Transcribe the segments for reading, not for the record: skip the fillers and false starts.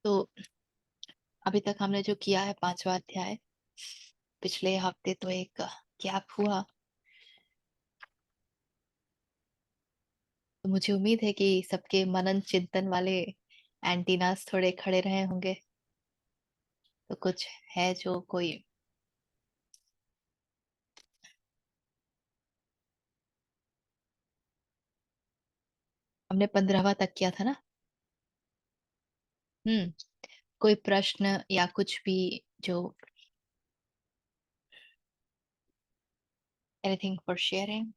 तो अभी तक हमने जो किया है 5वां अध्याय, पिछले हफ्ते तो एक गैप हुआ। तो मुझे उम्मीद है कि सबके मनन चिंतन वाले एंटीनास थोड़े खड़े रहे होंगे। तो कुछ है जो कोई हमने 15वां तक किया था ना। कोई प्रश्न या कुछ भी जो एनीथिंग फॉर शेयरिंग।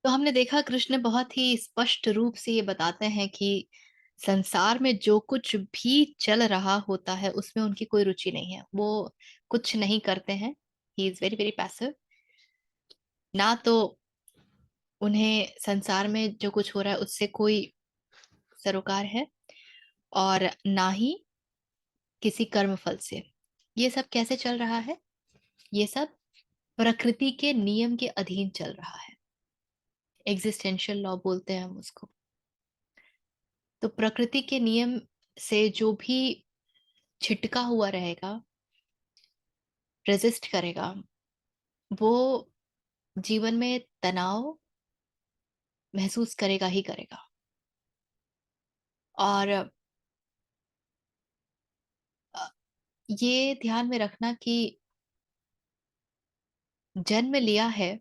तो हमने देखा कृष्ण बहुत ही स्पष्ट रूप से ये बताते हैं कि संसार में जो कुछ भी चल रहा होता है उसमें उनकी कोई रुचि नहीं है। वो कुछ नहीं करते हैं। He is very very passive. ना तो उन्हें संसार में जो कुछ हो रहा है उससे कोई सरोकार है, और ना ही किसी कर्म फल से। ये सब कैसे चल रहा है? ये सब प्रकृति के नियम के अधीन चल रहा है। एग्जिस्टेंशियल लॉ बोलते हैं हम उसको। तो प्रकृति के नियम से जो भी छिटका हुआ रहेगा, रेजिस्ट करेगा, वो जीवन में तनाव महसूस करेगा ही करेगा। और ये ध्यान में रखना कि जन्म लिया है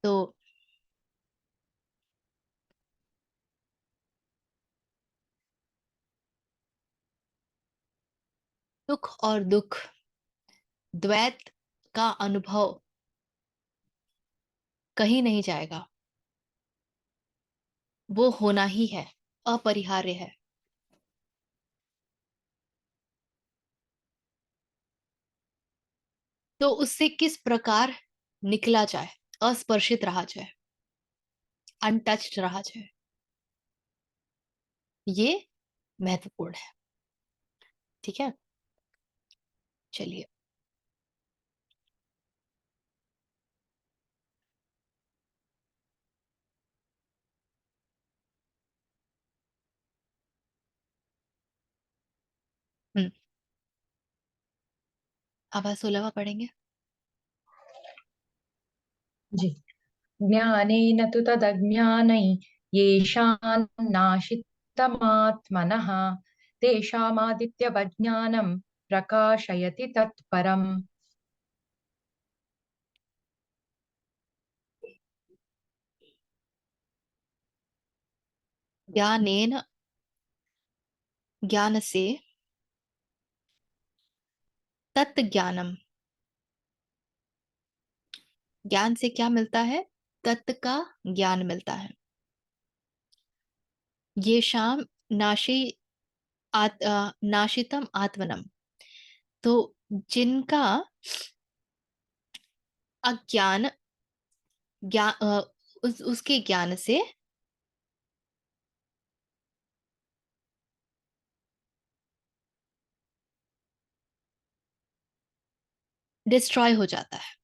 तो सुख और दुख, द्वैत का अनुभव कहीं नहीं जाएगा। वो होना ही है, अपरिहार्य है। तो उससे किस प्रकार निकला जाए, अस्पर्शित रहा जाए, अनटच्ड रहा जाए, ये महत्वपूर्ण है। ठीक है, चलिए। हम्म। अब 16वां पढ़ेंगे। जी। ज्ञानेन तु तदज्ञानै येषां नाशितमात्मनः तेषामादित्यवज्ञानं प्रकाशयति तत्परम्। ज्ञानेन, ज्ञान से, तत् ज्ञानम, ज्ञान से क्या मिलता है? तत्व का ज्ञान मिलता है। ये शाम नाशी नाशितम आत्मनम। तो जिनका अज्ञान, ज्ञान, उसके ज्ञान से डिस्ट्रॉय हो जाता है।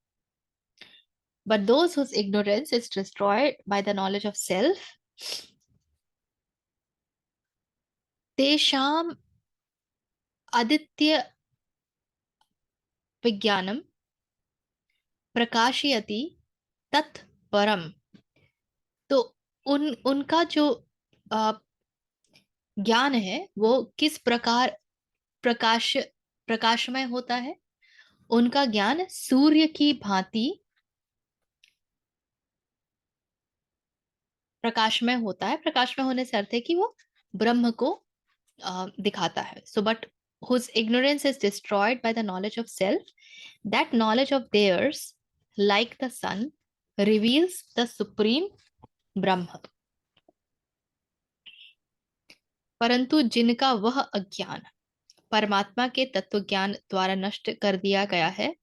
But those whose ignorance is destroyed by the knowledge of self, तेषाम आदित्य विज्ञानम प्रकाशयति तत्परम। तो उनका जो अ, ज्ञान है वो किस प्रकार प्रकाशमय होता है? उनका ज्ञान सूर्य की भांति प्रकाशमय होता है। प्रकाशमय होने से अर्थ है कि वो ब्रह्म को दिखाता है। So but whose ignorance is destroyed by the knowledge of self, that knowledge of theirs, like the sun, reveals the supreme ब्रह्म। परंतु जिनका वह अज्ञान परमात्मा के तत्व ज्ञान द्वारा नष्ट कर दिया गया है,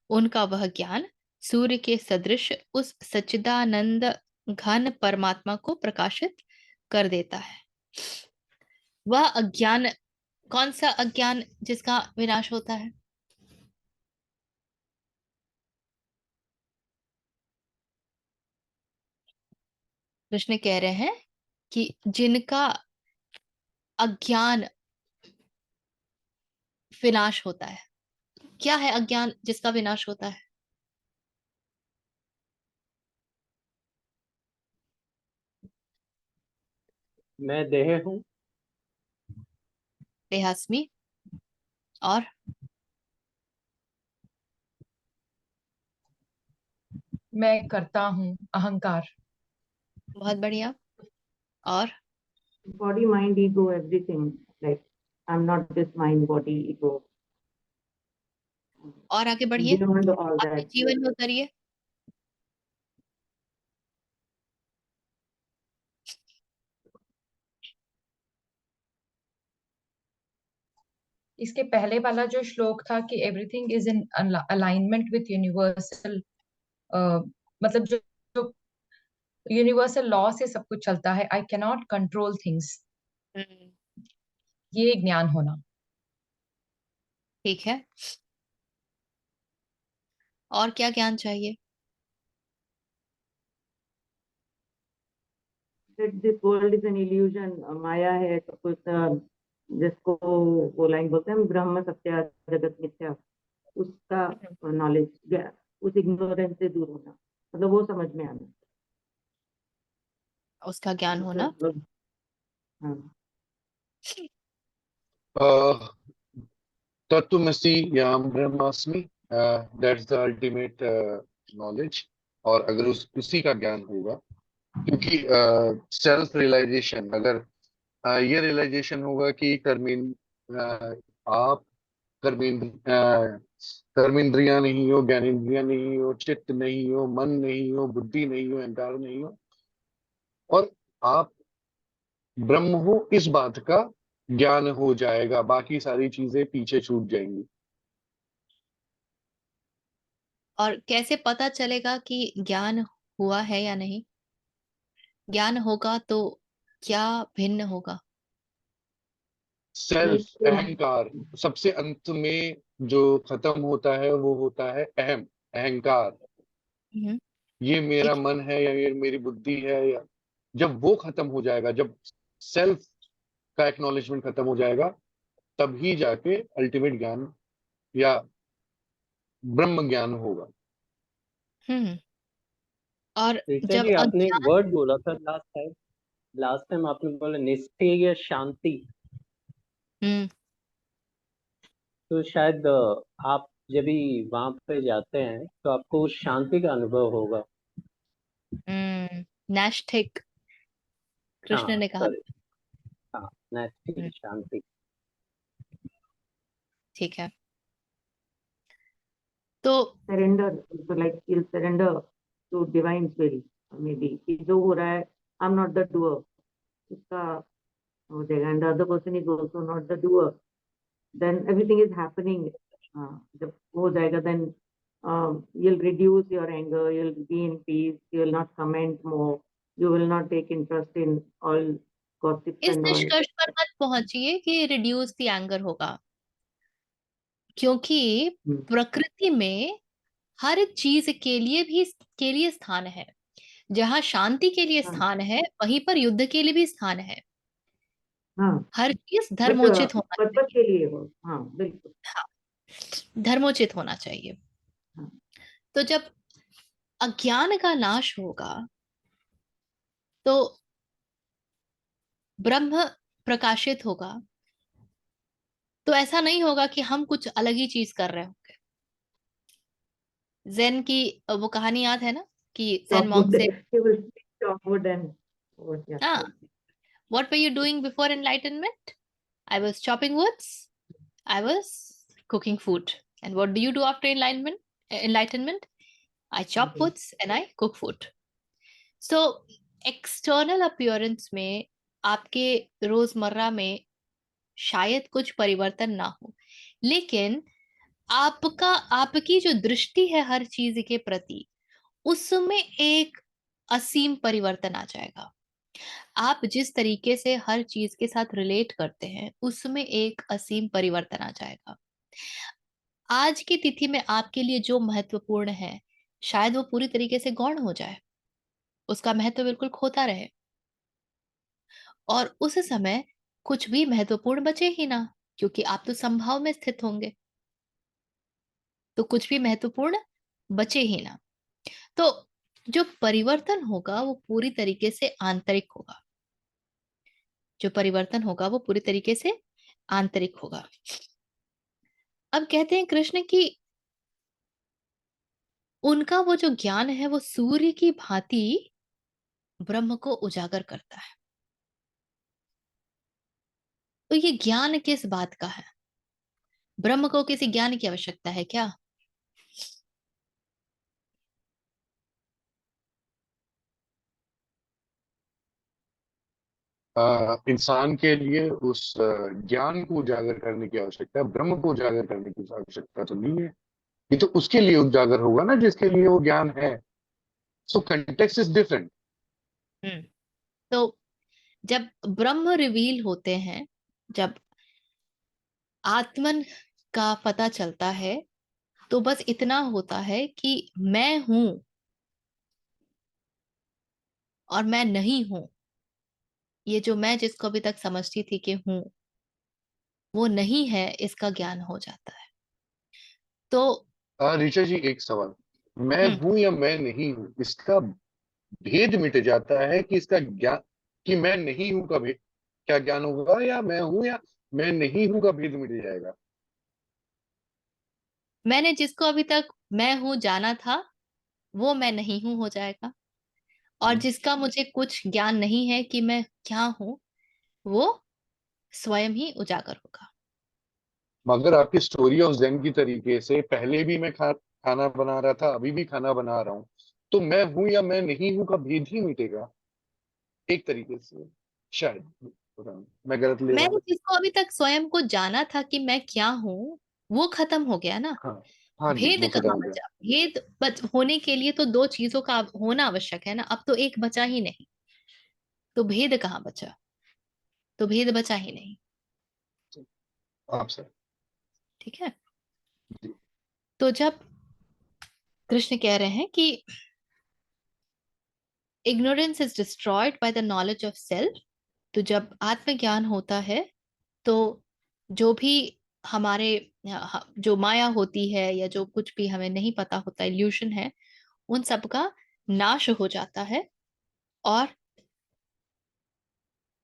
उनका वह ज्ञान सूर्य के सदृश उस सच्चिदानंद घन परमात्मा को प्रकाशित कर देता है। वह अज्ञान, कौन सा अज्ञान जिसका विनाश होता है? कृष्ण कह रहे हैं कि जिनका अज्ञान विनाश होता है। क्या है अज्ञान जिसका विनाश होता है? मैं देह हूँ। देहास्मि। और मैं करता हूँ, अहंकार। बहुत बढ़िया। और Body, mind, ego, everything. Like, I'm not this mind, body, ego. और आगे बढ़िए, Beyond all अपने that. जीवन में उतरिए। इसके पहले वाला जो श्लोक था कि everything is in alignment with universal, मतलब जो यूनिवर्सल लॉ से सब कुछ चलता है, आई कैनॉट कंट्रोल थिंग्स, हम्म, ये ज्ञान होना। ठीक है। और क्या ज्ञान चाहिए? That this world is an illusion, माया है तो कुछ जिसको वो लाइन बोलते हैं ब्रह्म सत्य जगत मिथ्या, उसका नॉलेज, उस इग्नोरेंस से दूर होना, मतलब वो समझ में आना, उसका ज्ञान होना। मतलब हाँ। तत्वमसि या ब्रह्मास्मि, दैट्स द अल्टीमेट नॉलेज। और अगर उसी का ज्ञान होगा, क्योंकि सेल्फ रियलाइजेशन, अगर ये रियलाइजेशन होगा कि आप कर्मेंद्रियां नहीं हो, ज्ञानेंद्रियां नहीं हो, चित्त नहीं हो, मन नहीं हो, बुद्धि नहीं हो, अहंकार नहीं हो, और आप ब्रह्म हो, इस बात का ज्ञान हो जाएगा, बाकी सारी चीजें पीछे छूट जाएंगी। और कैसे पता चलेगा कि ज्ञान हुआ है या नहीं? ज्ञान होगा तो क्या भिन्न होगा? सेल्फ, अहंकार, सबसे अंत में जो खत्म होता है वो होता है अहंकार। हम्म, ये मेरा ठीक है। मन है या ये मेरी बुद्धि है, या जब वो खत्म हो जाएगा, जब सेल्फ का एक्नॉलेजमेंट खत्म हो जाएगा, तभी जाके अल्टीमेट ज्ञान या ब्रह्म ज्ञान होगा। हम्म। और ऋचा जब जी, आपने एक अज्ञान, वर्ड बोला था लास्ट टाइम आपने बोला निष्क्रिय शांति। हम्म, तो शायद आप जब भी वहां पे जाते हैं तो आपको उस शांति का अनुभव होगा। नैष्ठिक कृष्ण हाँ, ने कहा सॉरी। था। हाँ, नैतिक हम्म, शांति। ठीक है। तो Surrender, so like you'll surrender to divine will, maybe कि जो हो रहा है, I'm not the doer, उसका हो जाएगा, and the other person is also not the doer, then everything is happening. जब हो जाएगा, then you'll reduce your anger, you'll be in peace, you will not comment more, you will not take interest in all gossips इस and all. निष्कर्ष पर मत पहुंचिए कि reduce the anger होगा, क्योंकि प्रकृति में हर चीज के लिए स्थान है। जहां शांति के लिए हाँ स्थान है, वहीं पर युद्ध के लिए भी स्थान है। हाँ, हर चीज बट धर्मोचित होना पर्पस चाहिए। के लिए हो, हाँ बिल्कुल। हाँ, धर्मोचित होना चाहिए। हाँ तो जब अज्ञान का नाश होगा तो ब्रह्म प्रकाशित होगा। तो ऐसा नहीं होगा कि हम कुछ अलग ही चीज कर रहे होंगे। जेन की वो कहानी याद है ना, कि जेन मॉन्क चॉपवुड, से, he will speak chopwood and what, yeah. हाँ, what were you doing before enlightenment? I was chopping woods, I was cooking food. And what do you do after enlightenment? I chop Okay. woods and I cook food. So external appearance में, आपके रोजमर्रा में शायद कुछ परिवर्तन ना हो, लेकिन आपकी जो दृष्टि है हर चीज के प्रति, उसमें एक असीम परिवर्तन आ जाएगा। आप जिस तरीके से हर चीज के साथ रिलेट करते हैं उसमें एक असीम परिवर्तन आ जाएगा। आज की तिथि में आपके लिए जो महत्वपूर्ण है शायद वो पूरी तरीके से गौण हो जाए, उसका महत्व बिल्कुल खोता रहे, और उस समय कुछ भी महत्वपूर्ण बचे ही ना, क्योंकि आप तो संभाव में स्थित होंगे, तो कुछ भी महत्वपूर्ण बचे ही ना। तो जो परिवर्तन होगा वो पूरी तरीके से आंतरिक होगा, जो परिवर्तन होगा वो पूरी तरीके से आंतरिक होगा। अब कहते हैं कृष्ण कि उनका वो जो ज्ञान है वो सूर्य की भांति ब्रह्म को उजागर करता है। तो ये ज्ञान किस बात का है? ब्रह्म को किसी ज्ञान की आवश्यकता है क्या? इंसान के लिए उस ज्ञान को उजागर करने की आवश्यकता है, ब्रह्म को उजागर करने की आवश्यकता तो नहीं है। ये तो उसके लिए उजागर होगा ना जिसके लिए वो ज्ञान है। सो कंटेक्स्ट इज डिफरेंट। हम्म। तो जब ब्रह्म रिवील होते हैं, जब आत्मन का पता चलता है, तो बस इतना होता है कि मैं हूं और मैं नहीं हूं। ये जो मैं जिसको अभी तक समझती थी कि हूं, वो नहीं है, इसका ज्ञान हो जाता है। तो ऋचा जी, एक सवाल। मैं हम्म हूं या मैं नहीं हूं, इसका भेद मिट जाता है कि इसका ज्ञान, कि मैं नहीं हूं का भेद क्या ज्ञान होगा, या मैं हूं या मैं नहीं हूं का भेद मिट जाएगा? मैंने जिसको अभी तक मैं हूं जाना था, वो मैं नहीं हूं हो जाएगा। और हम्म। जिसका मुझे कुछ ज्ञान नहीं है कि मैं क्या हूं, वो स्वयं ही उजागर होगा। मगर आपकी स्टोरी ऑफ जेन की तरीके से पहले भी मैं खाना बना रहा था, अभी भी खाना बना रहा हूँ, तो मैं हूं या मैं नहीं हूं का भेद ही मिटेगा एक तरीके से। शायद, पता नहीं, मैं गलत ले रहा मैंने हूँ। जिसको अभी तक स्वयं को जाना था कि मैं क्या हूं, वो खत्म हो गया ना। हाँ। हाँ जी, भेद वो खत्म कहाँ हो गया। बचा? होने के लिए तो दो चीजों का होना आवश्यक है ना, अब तो एक बचा ही नहीं, तो भेद कहाँ बचा? तो भेद बचा ही नहीं। आप सर। ठीक है। जी। तो जब कृष्ण कह रहे हैं कि ignorance is destroyed by the knowledge of self, तो जब आत्मज्ञान होता है तो जो भी हमारे जो माया होती है या जो कुछ भी हमें नहीं पता होता, इल्यूशन है, उन सब का नाश हो जाता है। और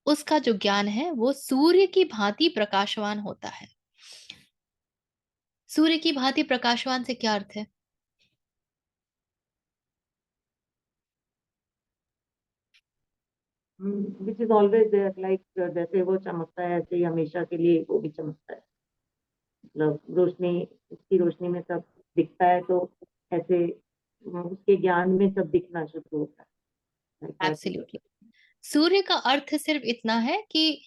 उसका जो ज्ञान है वो सूर्य की भांति प्रकाशवान होता है। सूर्य की भांति प्रकाशवान से क्या अर्थ है? Which is always there, like जैसे वो चमकता है ऐसे ही हमेशा के लिए वो भी चमकता है। मतलब रोशनी, उसकी रोशनी में सब दिखता है, तो ऐसे उसके ज्ञान में सब दिखना शुरू होता है। Like that is absolutely. सूर्य का अर्थ सिर्फ इतना है कि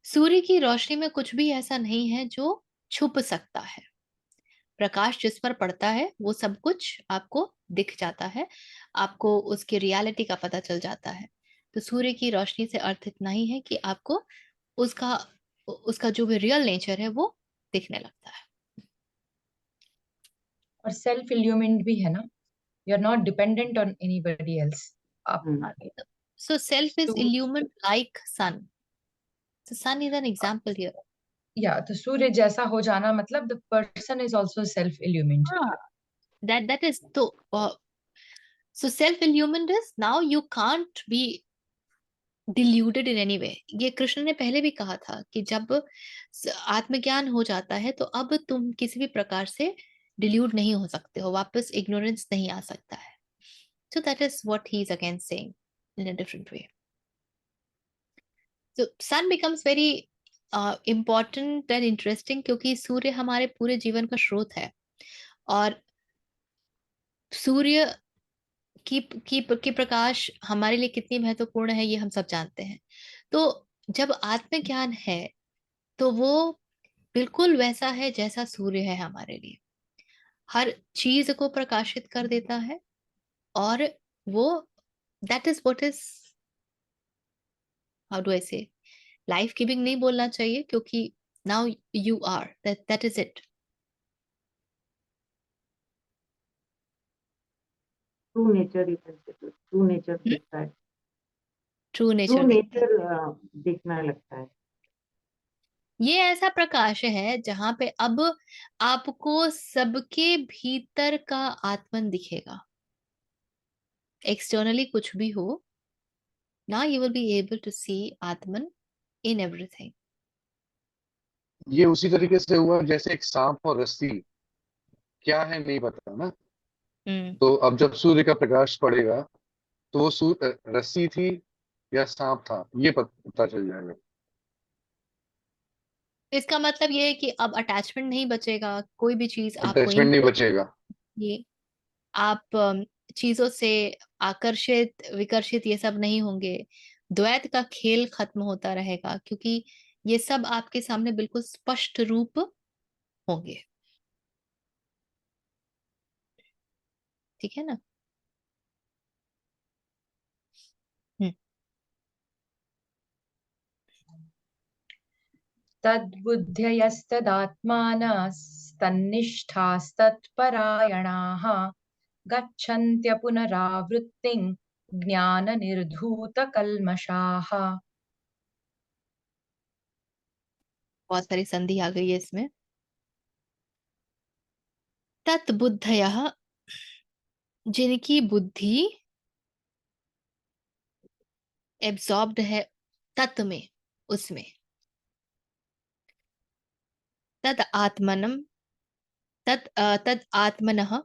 सूर्य की रोशनी में कुछ भी ऐसा नहीं है जो छुप सकता है। प्रकाश जिस पर पड़ता है वो सब कुछ आपको दिख जाता है, आपको उसकी रियलिटी का पता चल जाता है। तो सूर्य की रोशनी से अर्थ इतना ही है कि आपको उसका उसका जो भी रियल नेचर है वो दिखने लगता है। और सेल्फ इल्यूमिन्ड भी है ना, you are not dependent on anybody else. आप हम्म। So self is तो illumined like sun. So sun is an example here. या तो सूर्य जैसा हो जाना मतलब the person is also self illumined. हाँ, that is so self illumined is now you can't be deluded in any way. ये कृष्ण ने पहले भी कहा था कि जब आत्मज्ञान हो जाता है तो अब तुम किसी भी प्रकार से डिल्यूड नहीं हो सकते हो, वापस इग्नोरेंस नहीं आ सकता है। So that is what he is again saying in a different way. So sun becomes very important and interesting क्योंकि सूर्य हमारे पूरे जीवन का स्रोत है। और सूर्य की प्रकाश हमारे लिए कितनी महत्वपूर्ण है ये हम सब जानते हैं। तो जब आत्मज्ञान है तो वो बिल्कुल वैसा है जैसा सूर्य है हमारे लिए, हर चीज को प्रकाशित कर देता है। और वो that is what is, how do I say, life giving नहीं बोलना चाहिए, क्योंकि now you are that is it. True nature, you can say, तो true nature दिखता है, ट्रू true नेचर दिखता है. nature दिखने लगता है. ये ऐसा प्रकाश है जहां पे अब आपको सबके भीतर का आत्मन दिखेगा. एक्सटर्नली कुछ भी हो, now you will be able to see Atman in everything. ये उसी तरीके से हुआ जैसे एक सांप और रस्सी क्या है नहीं पता ना। हम्म. तो अब जब सूर्य का प्रकाश पड़ेगा तो वो रस्सी थी या सांप था ये पता चल जाएगा। इसका मतलब ये है कि अब अटैचमेंट नहीं बचेगा, कोई भी चीज आपको अटैचमेंट नहीं बचेगा। ये आप चीजों से आकर्षित विकर्षित ये सब नहीं होंगे. द्वैत का खेल खत्म होता रहेगा, क्योंकि ये सब आपके सामने बिल्कुल स्पष्ट रूप होंगे. ठीक है ना. हम्म. तद्बुद्धयस्तदात्मानस्तन्निष्ठास्तत्परायणाः गच्छन्त्य पुनरावृत्तिं ज्ञाननिर्धूतकल्मषाः. बहुत सारी संधि आ गई है इसमें. तत्बुद्धयः, जिनकी बुद्धि एब्सॉर्ब्ड है तत् में, उसमें. तद आत्मनम, तद आत्मनः,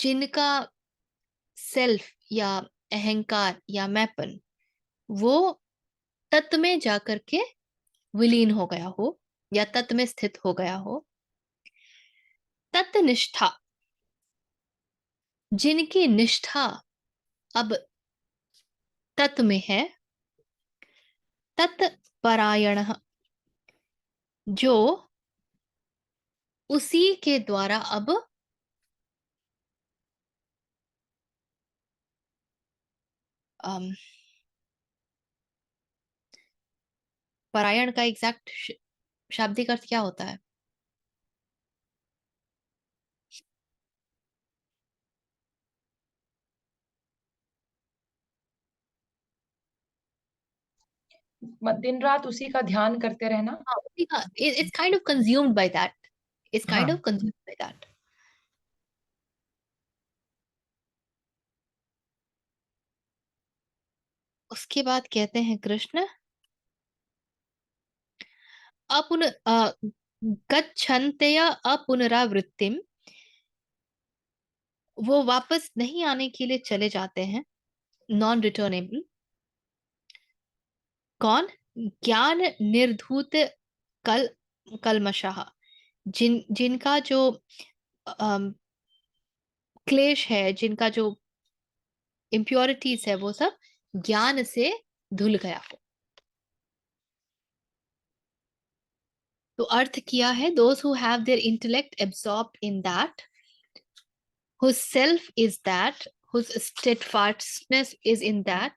जिनका सेल्फ या अहंकार या मैपन वो तत् में जाकर के विलीन हो गया हो या तत् में स्थित हो गया हो. तत्निष्ठा, जिनकी निष्ठा अब तत् में है. तत्परायण, जो उसी के द्वारा अब परायण का एग्जैक्ट शाब्दिक अर्थ क्या होता है? दिन रात उसी का ध्यान करते रहना. हाँ, उसी का, it's kind of consumed by that, it's kind हाँ. Of consumed by that. उसके बाद कहते हैं कृष्ण, अपुन गच्छन्त्य अपुनरावृत्तिम, वो वापस नहीं आने के लिए चले जाते हैं, नॉन रिटर्नेबल. कौन? ज्ञान निर्धूत कल कलमशः, जिनका जो क्लेश है, जिनका जो इम्प्योरिटीज है, वो सब ज्ञान से धुल गया हो. तो अर्थ किया है, those who have their intellect absorbed in that, whose self is that, whose steadfastness is in that,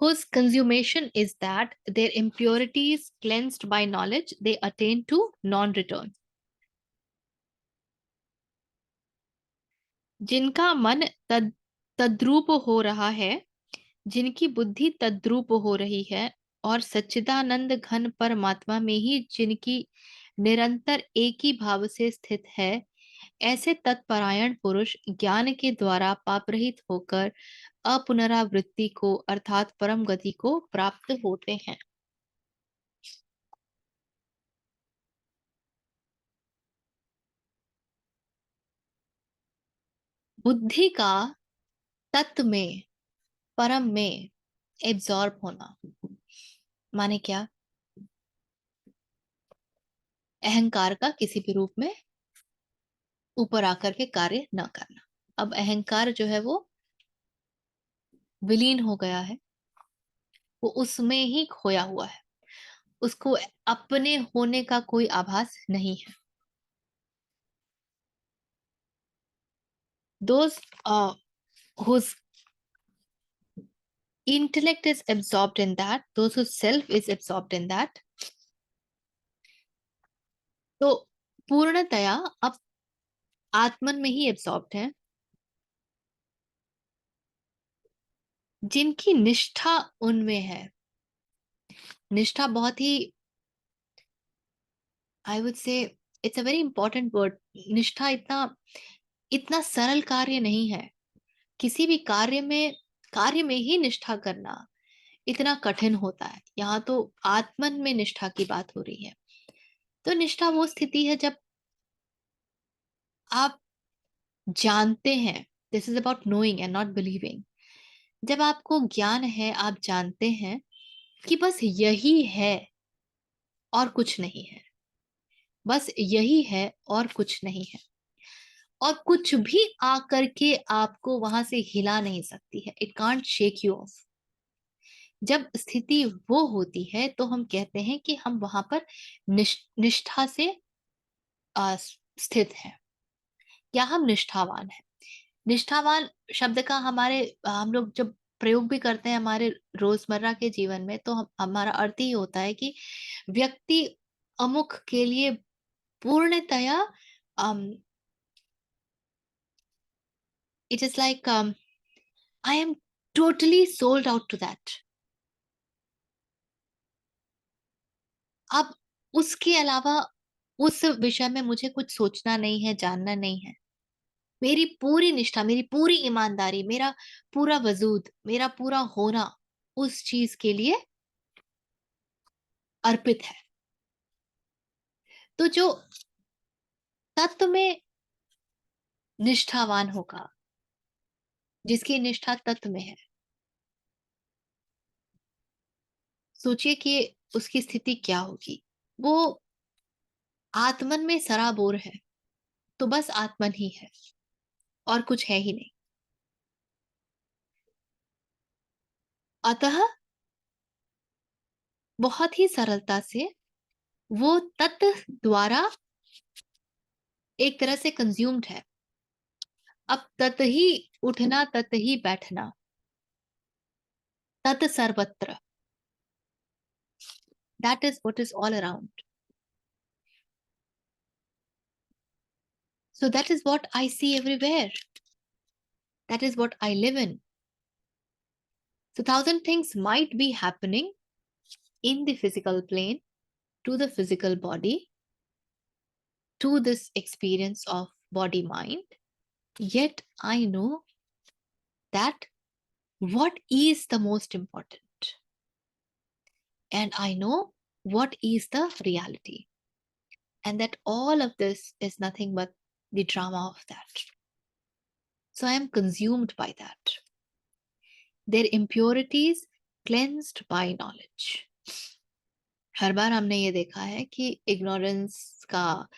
whose consummation is that, their impurities cleansed by knowledge, they attain to non-return. जिनका मन तद्रूप हो रहा है, जिनकी बुद्धि तद्रूप हो रही है, और सच्चिदानंद घन परमात्मा में ही जिनकी निरंतर एक ही भाव से स्थित है, ऐसे तत्परायण पुरुष ज्ञान के द्वारा पापरहित होकर अपुनरावृत्ति को अर्थात परम गति को प्राप्त होते हैं. बुद्धि का तत्व में, परम में एब्जॉर्ब होना माने क्या? अहंकार का किसी भी रूप में ऊपर आकर के कार्य न करना. अब अहंकार जो है वो विलीन हो गया है, वो उसमें ही खोया हुआ है, उसको अपने होने का कोई आभास नहीं है. Those whose intellect is absorbed in that, those whose self is absorbed in that, तो पूर्णतया अब आत्मन में ही एब्सॉर्ब्ड है। जिनकी निष्ठा उनमें है, निष्ठा बहुत ही, I would say it's a very important word. निष्ठा इतना सरल कार्य नहीं है। किसी भी कार्य में ही निष्ठा करना इतना कठिन होता है। यहाँ तो आत्मन में निष्ठा की बात हो रही है। तो निष्ठा वो स्थिति है जब आप जानते हैं, this is about knowing and not believing. जब आपको ज्ञान है, आप जानते हैं कि बस यही है और कुछ नहीं है, बस यही है और कुछ नहीं है, और कुछ भी आकर के आपको वहां से हिला नहीं सकती है। It can't shake you of. जब स्थिति वो होती है तो हम कहते हैं कि हम वहां पर निष्ठा से स्थित हैं, या हम निष्ठावान हैं। निष्ठावान शब्द का हम लोग जब प्रयोग भी करते हैं हमारे रोजमर्रा के जीवन में, तो हमारा अर्थ ही होता है कि व्यक्ति अमुक के लिए पूर्णतया it is like I am totally sold out to that. अब उसके अलावा उस विषय में मुझे कुछ सोचना नहीं है, जानना नहीं है। मेरी पूरी निष्ठा, मेरी पूरी ईमानदारी, मेरा पूरा वजूद, मेरा पूरा होना उस चीज के लिए अर्पित है। तो जो तत्व में निष्ठावान होगा, जिसकी निष्ठा तत्व में है, सोचिए कि उसकी स्थिति क्या होगी। वो आत्मन में सराबोर है, तो बस आत्मन ही है और कुछ है ही नहीं। अतः बहुत ही सरलता से वो तत्व द्वारा एक तरह से कंज्यूम्ड है। अब तत ही उठना, तत ही बैठना, तत् सर्वत्र, that is what is all around. So that is what I see everywhere. That is what I live in. So 1,000 things might be happening in the physical plane, to the physical body, to this experience of body mind. Yet I know that what is the most important. And I know what is the reality. And that all of this is nothing but the drama of that. So I am consumed by that. Their impurities cleansed by knowledge. हर बार हमने ये देखा है कि ignorance का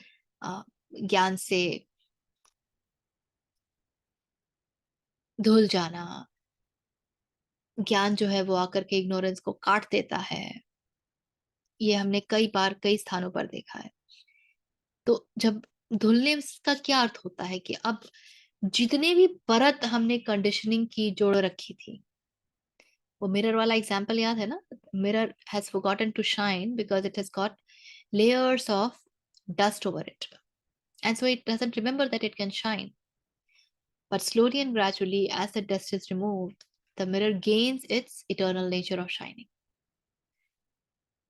ज्ञान से धुल जाना, ज्ञान जो है वो आकर के इग्नोरेंस को काट देता है। ये हमने कई बार कई स्थानों पर देखा है। तो जब धुलने का क्या अर्थ होता है कि अब जितने भी परत हमने कंडीशनिंग की जोड़ रखी थी, वो मिरर वाला एग्जांपल याद है ना? Mirror has forgotten to shine because it has got layers of dust over it, and so it doesn't remember that it can shine. But slowly and gradually, as the dust is removed, the mirror gains its eternal nature of shining.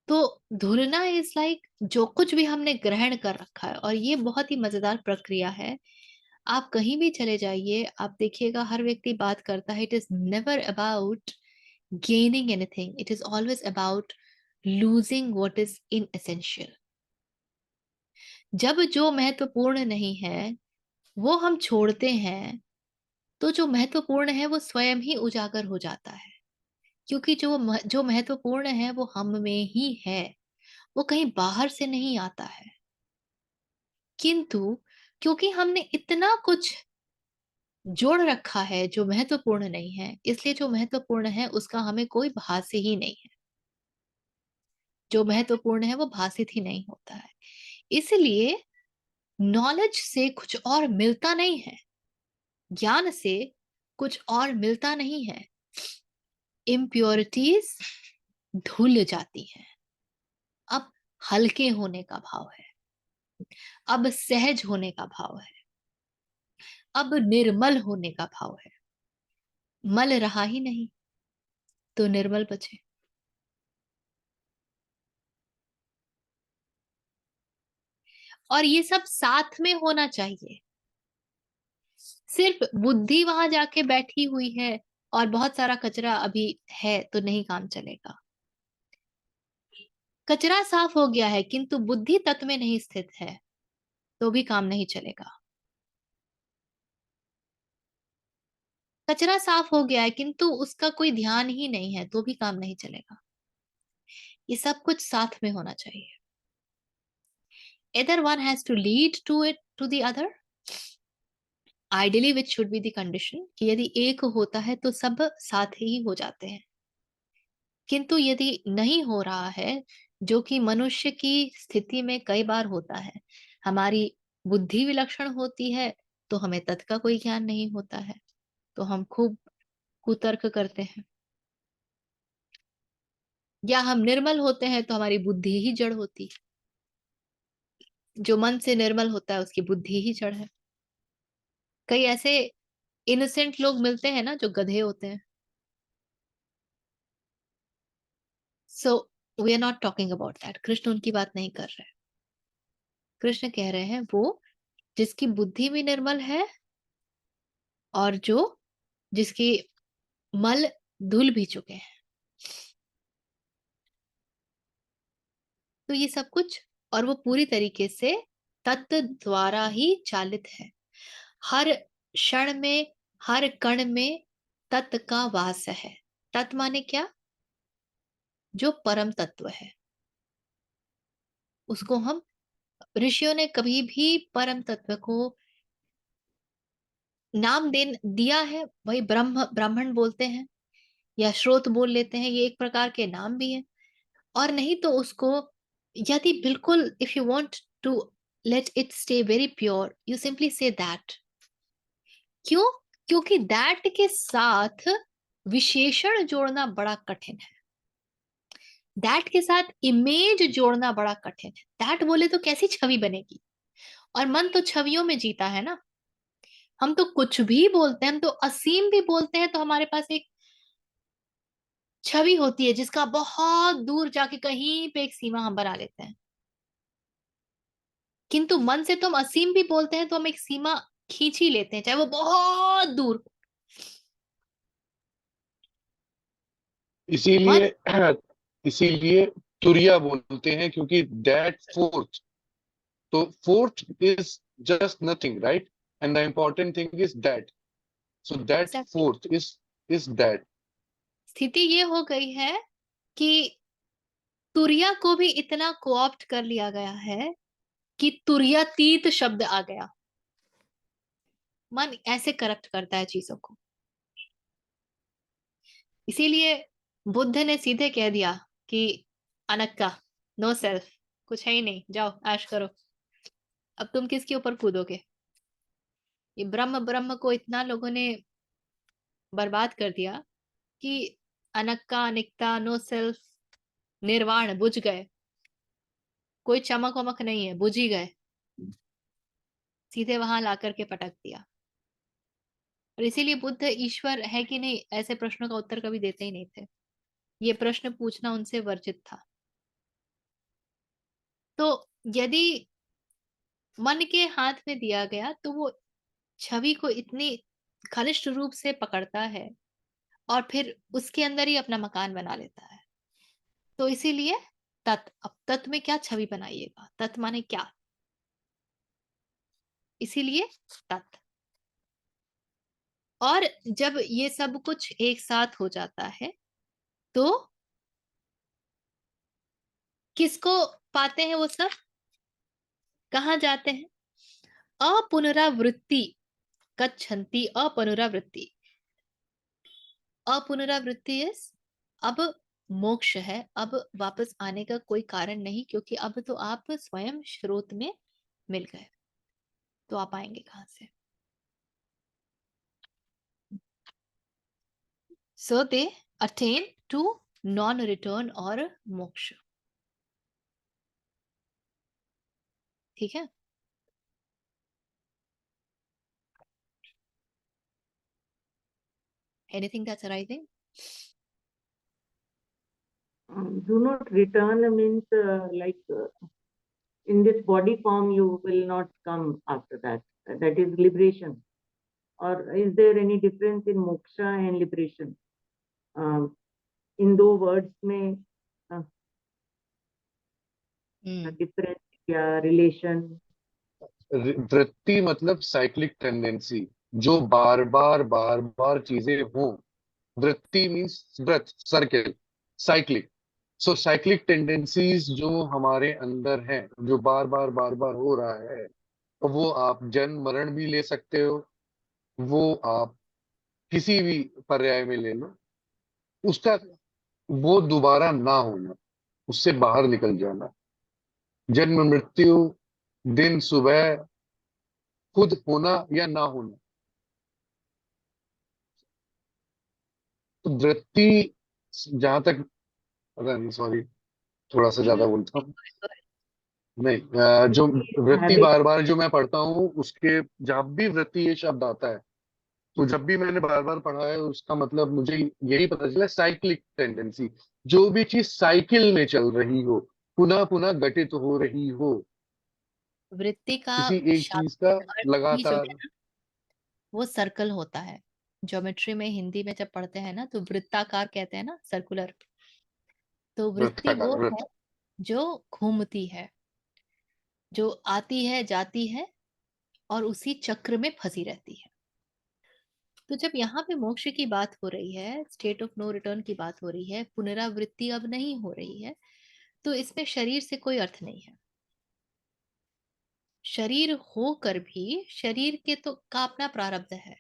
तो धुलना is like जो कुछ भी हमने ग्रहण कर रखा है, और ये बहुत ही मजेदार प्रक्रिया है। आप कहीं भी चले जाइए, आप देखिएगा हर व्यक्ति बात करता है, it is never about gaining anything, it is always about losing what is inessential. जब जो महत्वपूर्ण नहीं है वो हम छोड़ते हैं, तो जो महत्वपूर्ण है वो स्वयं ही उजागर हो जाता है। क्योंकि जो महत्वपूर्ण है वो हम में ही है, वो कहीं बाहर से नहीं आता है। किंतु क्योंकि हमने इतना कुछ जोड़ रखा है जो महत्वपूर्ण नहीं है, इसलिए जो महत्वपूर्ण है उसका हमें कोई भास ही नहीं है। जो महत्वपूर्ण है वो भासित ही नहीं होता है। इसलिए नॉलेज से कुछ और मिलता नहीं है, ज्ञान से कुछ और मिलता नहीं है। इम्प्योरिटीज धुल जाती हैं। अब हल्के होने का भाव है, अब सहज होने का भाव है, अब निर्मल होने का भाव है। मल रहा ही नहीं तो निर्मल बचे। और ये सब साथ में होना चाहिए। सिर्फ बुद्धि वहां जाके बैठी हुई है और बहुत सारा कचरा अभी है तो नहीं काम चलेगा। कचरा साफ हो गया है किंतु बुद्धि तत्व में नहीं स्थित है तो भी काम नहीं चलेगा। कचरा साफ हो गया है किंतु उसका कोई ध्यान ही नहीं है तो भी काम नहीं चलेगा। ये सब कुछ साथ में होना चाहिए। Either one has to lead to it to the other. Ideally which should be the condition कि यदि एक होता है तो सब साथ ही हो जाते हैं। किंतु यदि नहीं हो रहा है, जो कि मनुष्य की स्थिति में कई बार होता है, हमारी बुद्धि विलक्षण होती है तो हमें तत्व का कोई ज्ञान नहीं होता है, तो हम खूब कुतर्क करते हैं। या हम निर्मल होते हैं तो हमारी बुद्धि ही जड़ होती है। जो मन से निर्मल होता है उसकी बुद्धि ही जड़ है। कई ऐसे इनोसेंट लोग मिलते हैं ना जो गधे होते हैं। So we are not talking about that. Krishna उनकी बात नहीं कर रहे। कृष्ण कह रहे हैं वो जिसकी बुद्धि भी निर्मल है और जिसकी मल धुल भी चुके हैं। तो ये सब कुछ, और वो पूरी तरीके से तत्व द्वारा ही चालित है। हर क्षण में, हर कण में तत्व का वास है। तत्व माने क्या? जो परम तत्व है उसको हम, ऋषियों ने कभी भी परम तत्व को नाम दिया है। वही ब्राह्मण बोलते हैं या श्रोत बोल लेते हैं, ये एक प्रकार के नाम भी है। और नहीं तो उसको यदि बिल्कुल, if you want to let it stay very pure, you simply say that. क्यों? क्योंकि दैट के साथ विशेषण जोड़ना बड़ा कठिन है। दैट के साथ इमेज जोड़ना बड़ा कठिन है। दैट बोले तो कैसी छवि बनेगी? और मन तो छवियों में जीता है ना। हम तो कुछ भी बोलते हैं, हम तो असीम भी बोलते हैं तो हमारे पास एक छवि होती है जिसका बहुत दूर जाके कहीं पे एक सीमा हम बना लेते हैं। किंतु मन से तो हम असीम भी बोलते हैं तो हम एक सीमा खींच ही लेते हैं, चाहे वो बहुत दूर हो। मन, इसीलिए इसीलिए तुरिया बोलते हैं, क्योंकि दैट फोर्थ, तो fourth is just nothing, right? And the important thing is that, so that exactly. Fourth is that. स्थिति ये हो गई है कि तुरिया को भी इतना कोऑप्ट कर लिया गया है कि तुरियातीत शब्द आ गया। मन ऐसे करप्ट करता है चीजों को। इसीलिए बुद्ध ने सीधे कह दिया कि अनक्का, नो सेल्फ, कुछ है ही नहीं, जाओ ऐश करो। अब तुम किसके ऊपर कूदोगे? ये ब्रह्म ब्रह्म को इतना लोगों ने बर्बाद कर दिया कि अनक्का, अनिकता, नो सेल्फ, निर्वाण बुझ गए। कोई चमक वमक नहीं है, बुझ ही गए। सीधे वहां ला करके पटक दिया। और इसीलिए बुद्ध ईश्वर है कि नहीं ऐसे प्रश्नों का उत्तर कभी देते ही नहीं थे। ये प्रश्न पूछना उनसे वर्जित था। तो यदि मन के हाथ में दिया गया तो वो छवि को इतनी घनिष्ठ रूप से पकड़ता है और फिर उसके अंदर ही अपना मकान बना लेता है। तो इसीलिए तत्, अब तत् में क्या छवि बनाइएगा? तत् माने क्या? इसीलिए तत्। और जब ये सब कुछ एक साथ हो जाता है तो किसको पाते हैं? वो सब कहाँ जाते हैं? अपुनरावृत्ति गच्छन्ति। अपुनरावृत्ति, अपुनरावृत्ति इज अब मोक्ष है। अब वापस आने का कोई कारण नहीं, क्योंकि अब तो आप स्वयं स्रोत में मिल गए, तो आप आएंगे कहाँ से? So they attain to non-return or मोक्ष। ठीक है। Anything that's arising? Do not return means like in this body form you will not come after that. That is liberation. Or is there any difference in moksha and liberation? In दो words में difference या relation? वृत्ति मतलब cyclic tendency, जो बार बार चीजें हों। वृत्ति means व्रत, सर्किल, साइक्लिक। सो साइक्लिक टेंडेंसीज जो हमारे अंदर है, जो बार बार हो रहा है, वो आप जन्म मरण भी ले सकते हो, वो आप किसी भी पर्याय में ले लो, उसका वो दोबारा ना होना, उससे बाहर निकल जाना। जन्म मृत्यु, दिन सुबह, खुद होना या ना होना। तो वृत्ति, जहां तक, पता नहीं, सॉरी, थोड़ा सा ज्यादा बोलता हूँ। नहीं, जो वृत्ति Habit. बार बार जो मैं पढ़ता हूँ, उसके जब भी वृत्ति ये शब्द आता है, तो जब भी मैंने बार बार पढ़ा है, उसका मतलब मुझे यही पता चला, साइक्लिक टेंडेंसी। जो भी चीज साइकिल में चल रही हो, पुनः पुनः घटित हो रही हो, वृत्ति का किसी एक चीज का शाब्दिक अर्थ ही जो लगातार। है ना, वो सर्कल होता है। ज्योमेट्री में, हिंदी में जब पढ़ते हैं ना, तो वृत्ताकार कहते हैं ना, सर्कुलर। तो वृत्ति वृत्ताकार, वो है वृत्त। जो घूमती है, जो आती है जाती है और उसी चक्र में फंसी रहती है। तो जब यहाँ पे मोक्ष की बात हो रही है, स्टेट ऑफ नो रिटर्न की बात हो रही है, पुनरावृत्ति अब नहीं हो रही है, तो इसमें शरीर से कोई अर्थ नहीं है। शरीर होकर भी शरीर के तो का अपना प्रारब्ध है,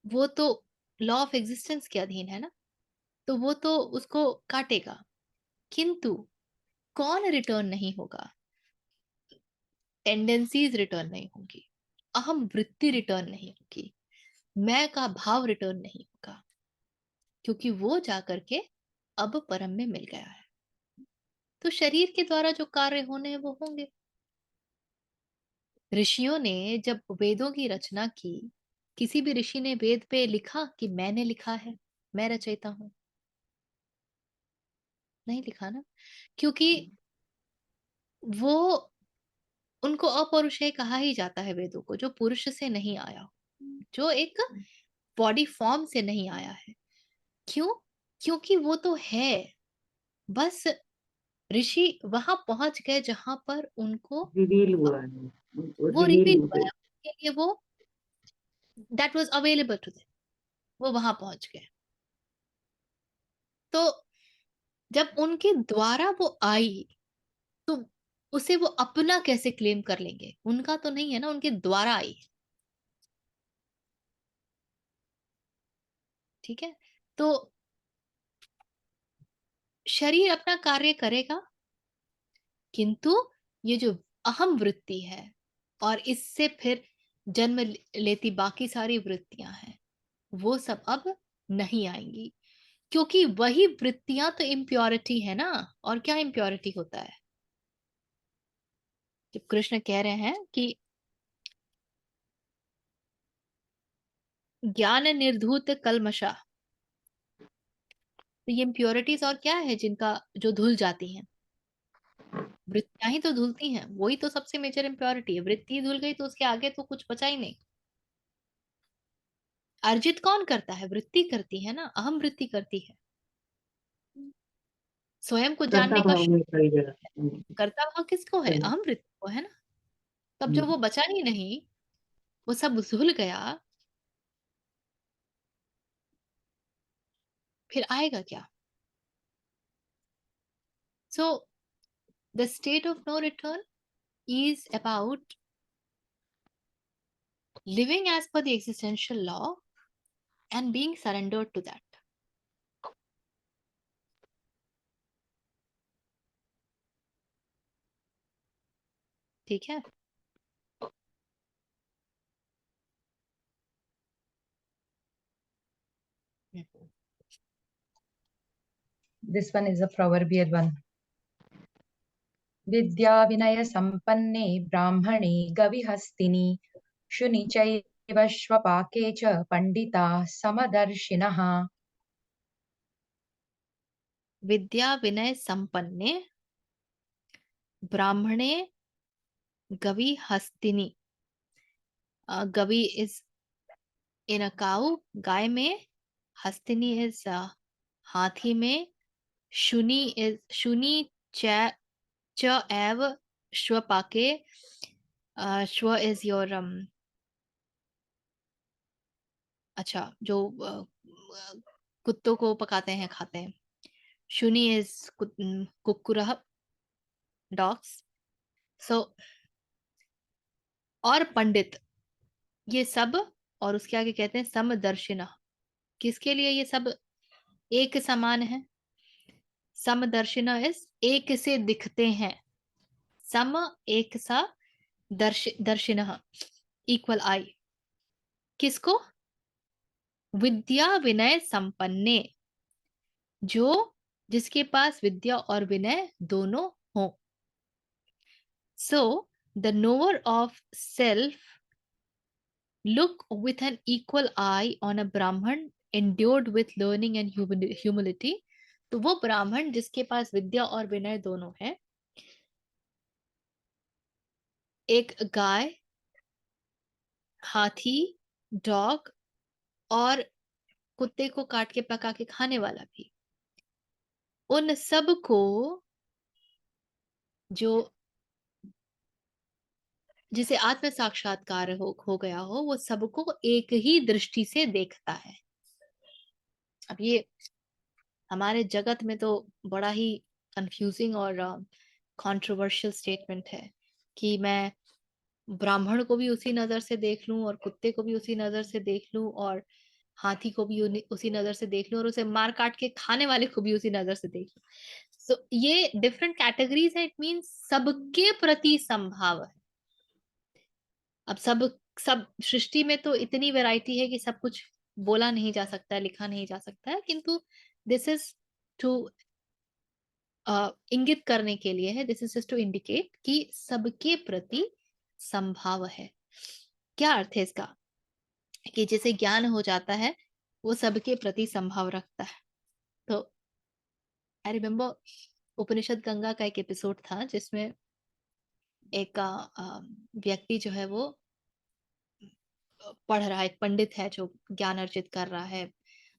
वो तो लॉ ऑफ एग्जिस्टेंस के अधीन है ना, तो वो तो उसको काटेगा। किंतु कौन रिटर्न नहीं होगा? टेंडेंसीज रिटर्न नहीं होंगी, अहम वृत्ति रिटर्न नहीं होगी, मैं का भाव रिटर्न नहीं होगा, क्योंकि वो जाकर के अब परम में मिल गया है। तो शरीर के द्वारा जो कार्य होने हैं वो होंगे। ऋषियों ने जब वेदों की रचना की, किसी भी ऋषि ने वेद पे लिखा कि मैंने लिखा है, मैं रचयिता हूं? नहीं लिखा ना, क्योंकि वो, उनको अपौरुषेय कहा ही जाता है वेदों को, जो पुरुष से नहीं आया हो, जो एक बॉडी फॉर्म से नहीं आया है। क्यों? क्योंकि वो तो है, बस ऋषि वहां पहुंच गए जहां पर उनको रिवील हुआ है, वो रिवील रिवील हो हुआ गई। है, उनके लिए वो that was available to them, वो वहां पहुंच गए। तो जब उनके द्वारा वो आई, तो उसे वो अपना कैसे क्लेम कर लेंगे? उनका तो नहीं है ना, उनके द्वारा आई है। ठीक है। तो शरीर अपना कार्य करेगा, किंतु ये जो अहम वृत्ति है और इससे फिर जन्म लेती बाकी सारी वृत्तियां हैं, वो सब अब नहीं आएंगी, क्योंकि वही वृत्तियां तो इम्प्योरिटी है ना। और क्या इम्प्योरिटी होता है? जब कृष्ण कह रहे हैं कि ज्ञान निर्धूत कलमशा, तो ये इम्प्योरिटीज और क्या है जिनका, जो धुल जाती हैं? वृत्तियां ही तो धुलती हैं, वही तो सबसे मेजर इम्प्योरिटी है। वृत्ति धुल गई तो उसके आगे तो कुछ बचा ही नहीं। अर्जित कौन करता है? वृत्ति करती है ना, अहम वृत्ति करती है। स्वयं को करता जानने का भाव निकल गया। करता भाव किसको है? अहम वृत्ति को है ना। तब जब वो बचा ही नहीं, वो सब धुल गया, फिर आएगा क्या? So the state of no return is about living as per the existential law and being surrendered to that. ठीक है। This one is a proverbial one. विद्या विनय संपन्ने ब्राह्मणे गविहस्तिनि शुनि चैव श्वपाके च पंडिता समदर्शिनः. विद्या विनय संपन्ने ब्राह्मणे गवि हस्तिनी. गवि इज इन अ काउ, गाय में. हस्तिनी इज हाथी में. शुनि च एव श्वपाके. श्व इज योर अच्छा, जो कुत्तों को पकाते हैं, खाते हैं. शुनि इज कुक्कुरः, डॉग्स. सो और पंडित, ये सब. और उसके आगे कहते हैं समदर्शिना. किसके लिए ये सब एक समान है? समदर्शिना इज एक से दिखते हैं. सम एक सा, दर्शिना इक्वल आई. किसको? विद्या विनय संपन्ने, जो जिसके पास विद्या और विनय दोनों हो. So the knower of self look with an equal eye on a Brahman endued with learning and humility. तो वो ब्राह्मण जिसके पास विद्या और विनय दोनों है, एक गाय, हाथी, डॉग और कुत्ते को काट के पका के खाने वाला भी, उन सब को जो जिसे आत्म साक्षात्कार हो गया हो, वो सबको एक ही दृष्टि से देखता है. अब ये हमारे जगत में तो बड़ा ही कंफ्यूजिंग और कंट्रोवर्शियल स्टेटमेंट है कि मैं ब्राह्मण को भी उसी नजर से देख लूं और कुत्ते को भी उसी नजर से देख लूं और हाथी को भी उसी नजर से देख लूं और उसे मार काट के खाने वाले को भी उसी नजर से देख लूं. सो ये डिफरेंट कैटेगरीज है. इट मीन्स सबके प्रति संभाव है. अब सब सृष्टि में तो इतनी वैरायटी है कि सब कुछ बोला नहीं जा सकता है, लिखा नहीं जा सकता है, किंतु दिस इज टू इंगित करने के लिए है. This is just to indicate कि सबके प्रति संभाव है. क्या अर्थ है इसका? कि जिसे ज्ञान हो जाता है वो सबके प्रति संभाव रखता है. तो आई रिमेम्बर उपनिषद गंगा का एक एपिसोड था जिसमें एक व्यक्ति जो है वो पढ़ रहा है, एक पंडित है जो ज्ञान अर्जित कर रहा है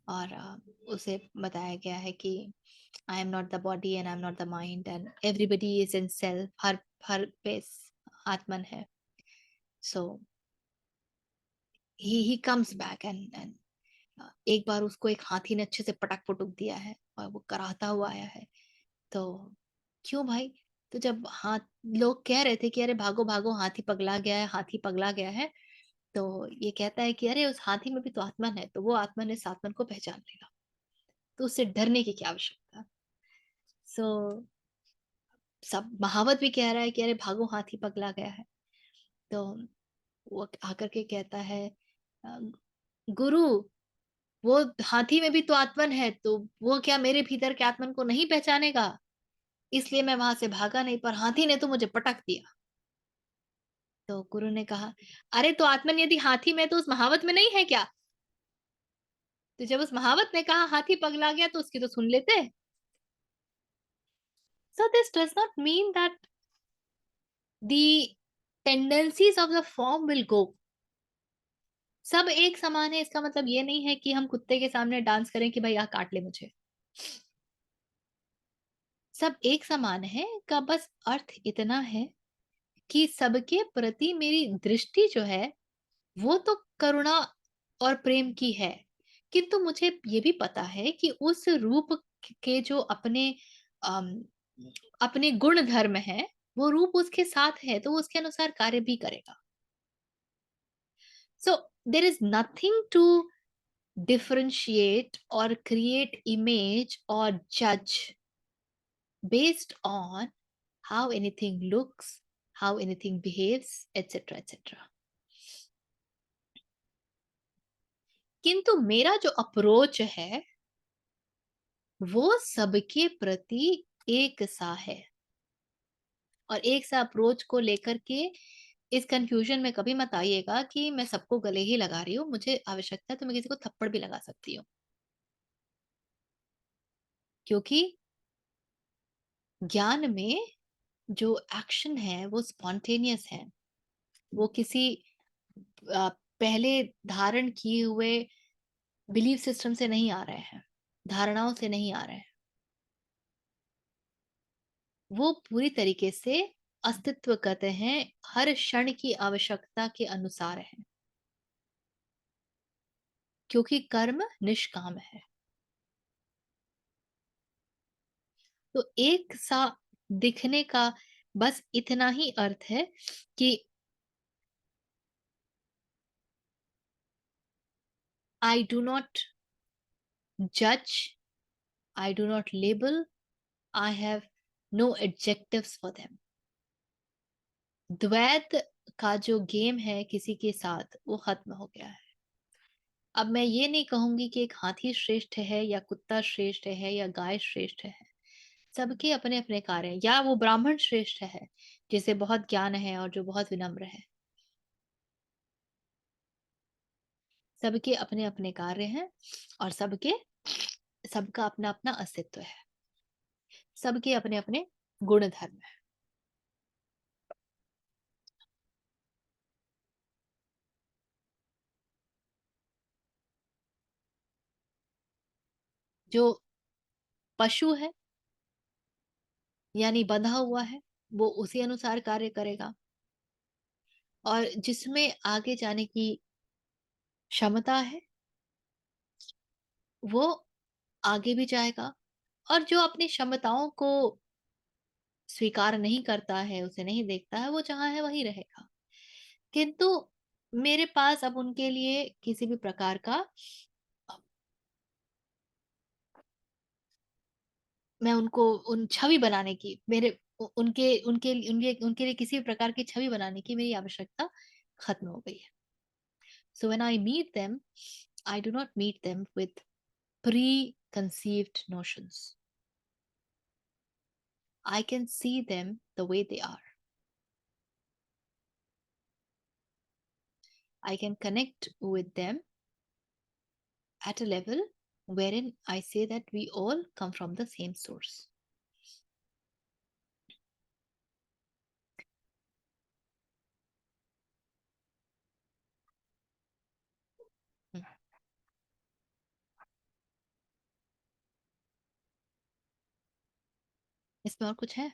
और उसे बताया गया है कि I am not the body and I am not the mind and everybody is in self. Her base आत्मन है. सो ही कम्स बैक एंड एक बार उसको एक हाथी ने अच्छे से पटक पुटुक दिया है और वो कराहता हुआ आया है. तो क्यों भाई? तो जब लोग कह रहे थे कि अरे भागो भागो, हाथी पगला गया है, हाथी पगला गया है, तो ये कहता है कि अरे उस हाथी में भी तो आत्मन है, तो वो आत्मन इस आत्मन को पहचान लेगा, तो उससे डरने की क्या आवश्यकता. सो सब महावत भी कह रहा है कि अरे भागो, हाथी पगला गया है. तो वो आकर के कहता है गुरु, वो हाथी में भी तो आत्मन है, तो वो क्या मेरे भीतर के आत्मन को नहीं पहचानेगा? इसलिए मैं वहां से भागा नहीं, पर हाथी ने तो मुझे पटक दिया. तो गुरु ने कहा, अरे तो आत्मन यदि हाथी में तो उस महावत में नहीं है क्या? तो जब उस महावत ने कहा हाथी पगला गया तो उसकी तो सुन लेते. So this does not mean that the tendencies of the form will go. सब एक समान है, इसका मतलब ये नहीं है कि हम कुत्ते के सामने डांस करें कि भाई आ काट ले मुझे. सब एक समान है का बस अर्थ इतना है कि सबके प्रति मेरी दृष्टि जो है वो तो करुणा और प्रेम की है, किंतु मुझे ये भी पता है कि उस रूप के जो अपने गुण धर्म है, वो रूप उसके साथ है, तो वो उसके अनुसार कार्य भी करेगा. So there is nothing to differentiate or create image or judge based on how anything looks, how anything behaves, etc., etc. किंतु मेरा जो अप्रोच है वो सबके प्रति एक सा है, और एक सा अप्रोच को लेकर के इस कंफ्यूजन में कभी मत आइएगा कि मैं सबको गले ही लगा रही हूँ, मुझे आवश्यकता है तो मैं किसी को थप्पड़ भी लगा सकती हूँ, क्योंकि ज्ञान में जो एक्शन है वो स्पॉन्टेनियस है, वो किसी पहले धारण किए हुए बिलीफ सिस्टम से नहीं आ रहे हैं, धारणाओं से नहीं आ रहे हैं, वो पूरी तरीके से अस्तित्व करते हैं, हर क्षण की आवश्यकता के अनुसार है, क्योंकि कर्म निष्काम है। तो एक सा दिखने का बस इतना ही अर्थ है कि I do not judge, I do not label, I have no adjectives for them. द्वैत का जो गेम है किसी के साथ वो खत्म हो गया है। अब मैं ये नहीं कहूंगी कि एक हाथी श्रेष्ठ है या कुत्ता श्रेष्ठ है या गाय श्रेष्ठ है, सबके अपने अपने कार्य हैं, या वो ब्राह्मण श्रेष्ठ है जिसे बहुत ज्ञान है और जो बहुत विनम्र है, सबके अपने अपने कार्य हैं और सबका अपना अपना अस्तित्व है, सबके अपने अपने गुण धर्म है। जो पशु है यानी बंधा हुआ है वो उसी अनुसार कार्य करेगा, और जिसमें आगे जाने की क्षमता है वो आगे भी जाएगा, और जो अपनी क्षमताओं को स्वीकार नहीं करता है, उसे नहीं देखता है, वो जहां है वहीं रहेगा। किंतु मेरे पास अब उनके लिए किसी भी प्रकार का, मैं उनको उन छवि बनाने की, मेरे उनके उनके उनके उनके लिए किसी भी प्रकार की छवि बनाने की मेरी आवश्यकता खत्म हो गई है। So when I meet them, I do not meet them with preconceived notions. I can see them the way they are. I can connect with them at a level wherein I say that we all come from the same source. इसमें और कुछ है?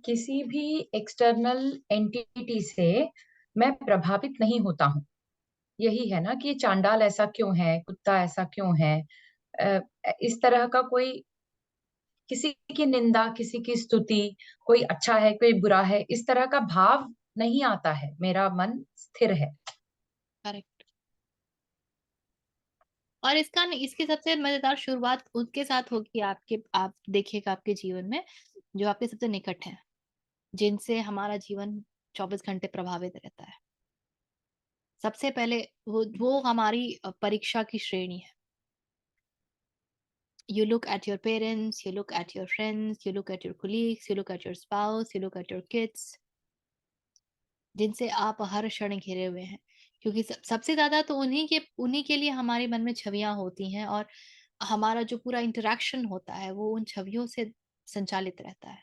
किसी भी external entity से मैं प्रभावित नहीं होता हूँ। यही है ना कि चांडाल ऐसा क्यों है, कुत्ता ऐसा क्यों है, इस तरह का कोई किसी की निंदा, किसी की स्तुति, कोई अच्छा है कोई बुरा है, इस तरह का भाव नहीं आता है। मेरा मन स्थिर है। करेक्ट। और इसकी सबसे मजेदार शुरुआत उसके साथ होगी आपके, आप देखिएगा आपके जीवन में जो आपके सबसे निकट है, जिनसे हमारा जीवन 24 घंटे प्रभावित रहता है। सबसे पहले वो हमारी परीक्षा की श्रेणी है। You look at your parents, you look at your friends, you look at your colleagues, you look at your spouse, you look at your kids, जिनसे आप हर क्षण घिरे हुए हैं, क्योंकि सबसे ज्यादा तो उन्हीं के लिए हमारे मन में छवियां होती हैं, और हमारा जो पूरा इंटरेक्शन होता है वो उन छवियों से संचालित रहता है।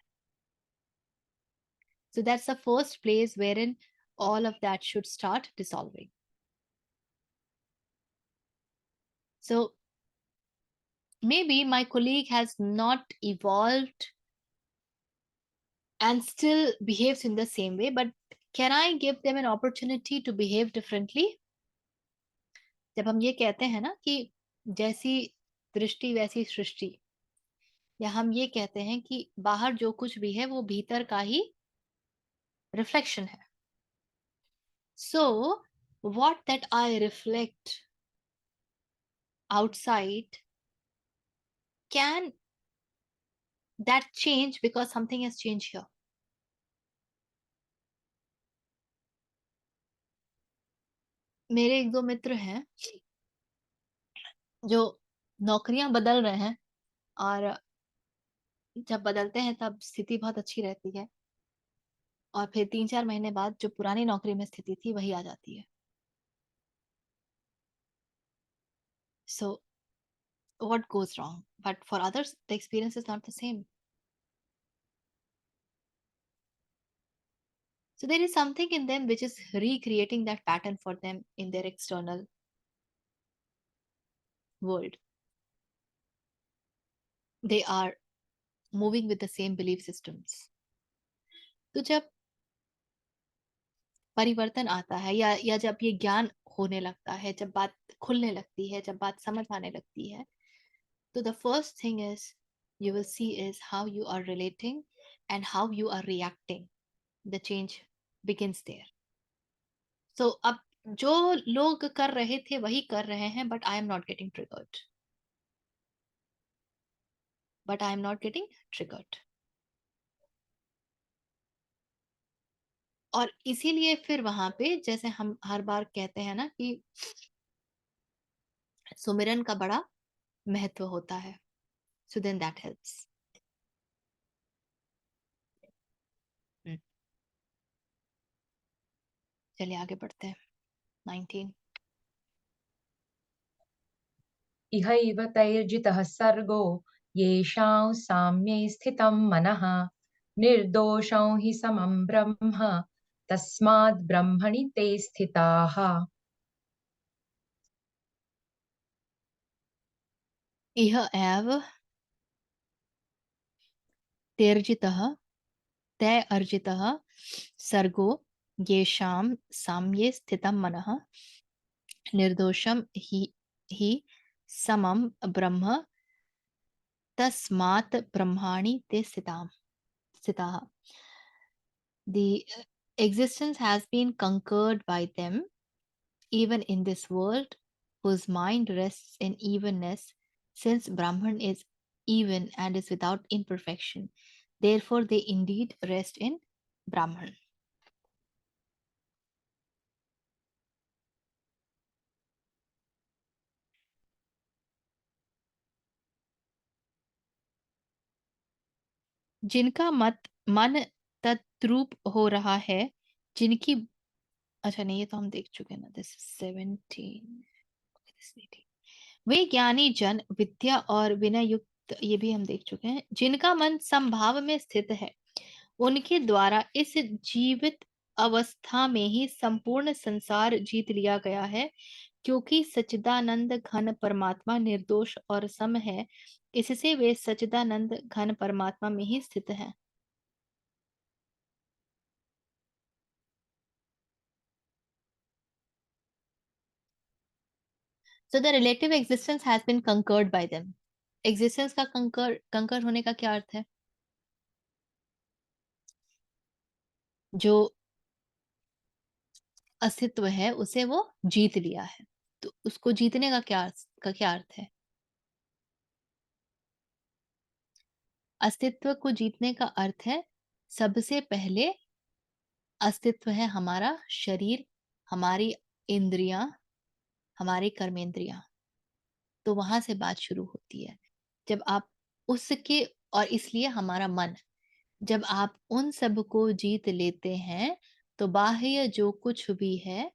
So that's the first place wherein all of that should start dissolving. So maybe my colleague has not evolved and still behaves in the same way, but can I give them an opportunity to behave differently? जब हम ये कहते हैं ना कि जैसी दृष्टि वैसी सृष्टि, या हम ये कहते हैं कि बाहर जो कुछ भी है वो भीतर का ही रिफ्लेक्शन है। So what that I reflect outside can that change because something has changed here. मेरे एक दो मित्र हैं जो नौकरियां बदल रहे हैं, और जब बदलते हैं तब स्थिति बहुत अच्छी रहती है, और फिर 3-4 महीने बाद जो पुरानी नौकरी में स्थिति थी वही आ जाती है. So what goes wrong? But for others, the experience is not the same. So there is something in them which is recreating that pattern for them in their external world. They are moving with the same belief systems. तो जब परिवर्तन आता है, या जब ये ज्ञान होने लगता है, जब बात खुलने लगती है, जब बात समझ आने लगती है, तो the first thing is you will see is how you are relating and how you are reacting. The change begins there. So अब जो लोग कर रहे थे वही कर रहे हैं, but I am not getting triggered. But I am not getting triggered. और इसीलिए फिर वहां पे जैसे हम हर बार कहते हैं ना कि सुमिरन का बड़ा महत्व होता है. So then that helps. चलिए आगे बढ़ते हैं. 19. इहैव तैर्जितः सर्गो येषां साम्ये स्थितं मनः निर्दोषं हि समं ब्रह्म तस्माद् ब्रह्मणि ते स्थिताः. इह एव तेर्जितः तै अर्जितः सर्गो येषां साम्ये स्थितं मनः निर्दोषं हि समं ब्रह्म तस्मात् ब्रह्माणि ते स्थिताः. The existence has been conquered by them, even in this world, whose mind rests in evenness, since Brahman is even and is without imperfection. Therefore, they indeed rest in Brahman. जिनका मन तद्रूप हो रहा है, जिनकी, अच्छा नहीं, ये तो हम देख चुके ना. दिस 17. वे ज्ञानी जन विद्या और विनय युक्त, ये भी हम देख चुके हैं. जिनका मन समभाव में स्थित है, उनके द्वारा इस जीवित अवस्था में ही संपूर्ण संसार जीत लिया गया है, क्योंकि सच्चिदानंद घन परमात्मा निर्दोष और सम है. इससे वे सच्चिदानंद घन परमात्मा में ही स्थित हैं. So the relative existence has been conquered by them. Existence का कंकर होने का क्या अर्थ है? जो अस्तित्व है उसे वो जीत लिया है. तो उसको जीतने का क्या अर्थ है? अस्तित्व को जीतने का अर्थ है, सबसे पहले अस्तित्व है हमारा शरीर, हमारी इंद्रियां, हमारी कर्मेंद्रियां. तो वहां से बात शुरू होती है. जब आप उसके, और इसलिए हमारा मन, जब आप उन सब को जीत लेते हैं तो बाह्य जो कुछ भी है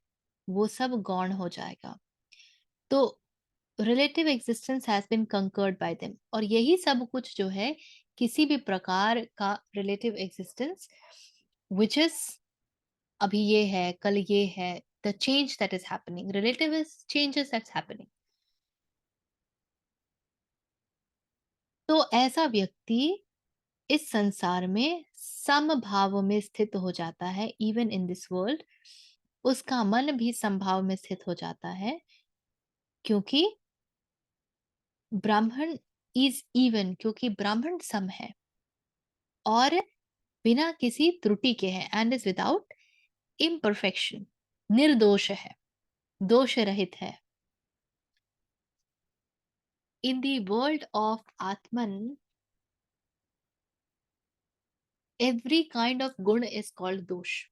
वो सब गौण हो जाएगा. तो relative existence has been concerned by them. और यही सब कुछ जो है, किसी भी प्रकार का रिलेटिव एग्जिस्टेंस, विच इज अभी ये है, कल ये है, the change that is happening, relative is changes that's happening. तो ऐसा व्यक्ति इस संसार में समभाव में स्थित हो जाता है. इवन इन दिस वर्ल्ड उसका मन भी समभाव में स्थित हो जाता है, क्योंकि ब्राह्मण इज इवन, क्योंकि ब्राह्मण सम है और बिना किसी त्रुटि के है. एंड इज विदाउट इम्परफेक्शन, निर्दोष है, दोष रहित है. In the world of Atman, every kind of गुण इज कॉल्ड दोष।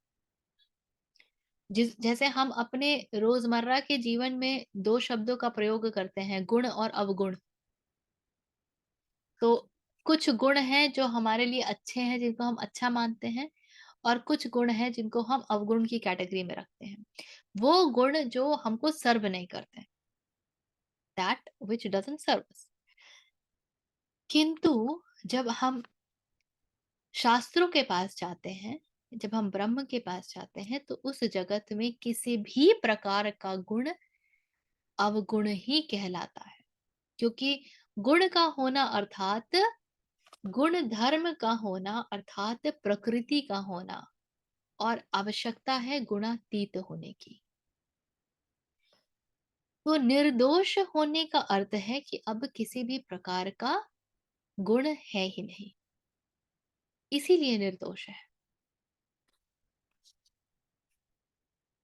जैसे हम अपने रोजमर्रा के जीवन में दो शब्दों का प्रयोग करते हैं, गुण और अवगुण। तो कुछ गुण हैं जो हमारे लिए अच्छे हैं, जिनको हम अच्छा मानते हैं, और कुछ गुण हैं जिनको हम अवगुण की कैटेगरी में रखते हैं। वो गुण जो हमको सर्व नहीं करते, दैट विच डजंट सर्व अस। किंतु जब हम शास्त्रों के पास जाते हैं, जब हम ब्रह्म के पास जाते हैं, तो उस जगत में किसी भी प्रकार का गुण अवगुण ही कहलाता है। क्योंकि गुण का होना अर्थात गुण धर्म का होना अर्थात प्रकृति का होना, और आवश्यकता है गुणातीत होने की। तो निर्दोष होने का अर्थ है कि अब किसी भी प्रकार का गुण है ही नहीं, इसीलिए निर्दोष है।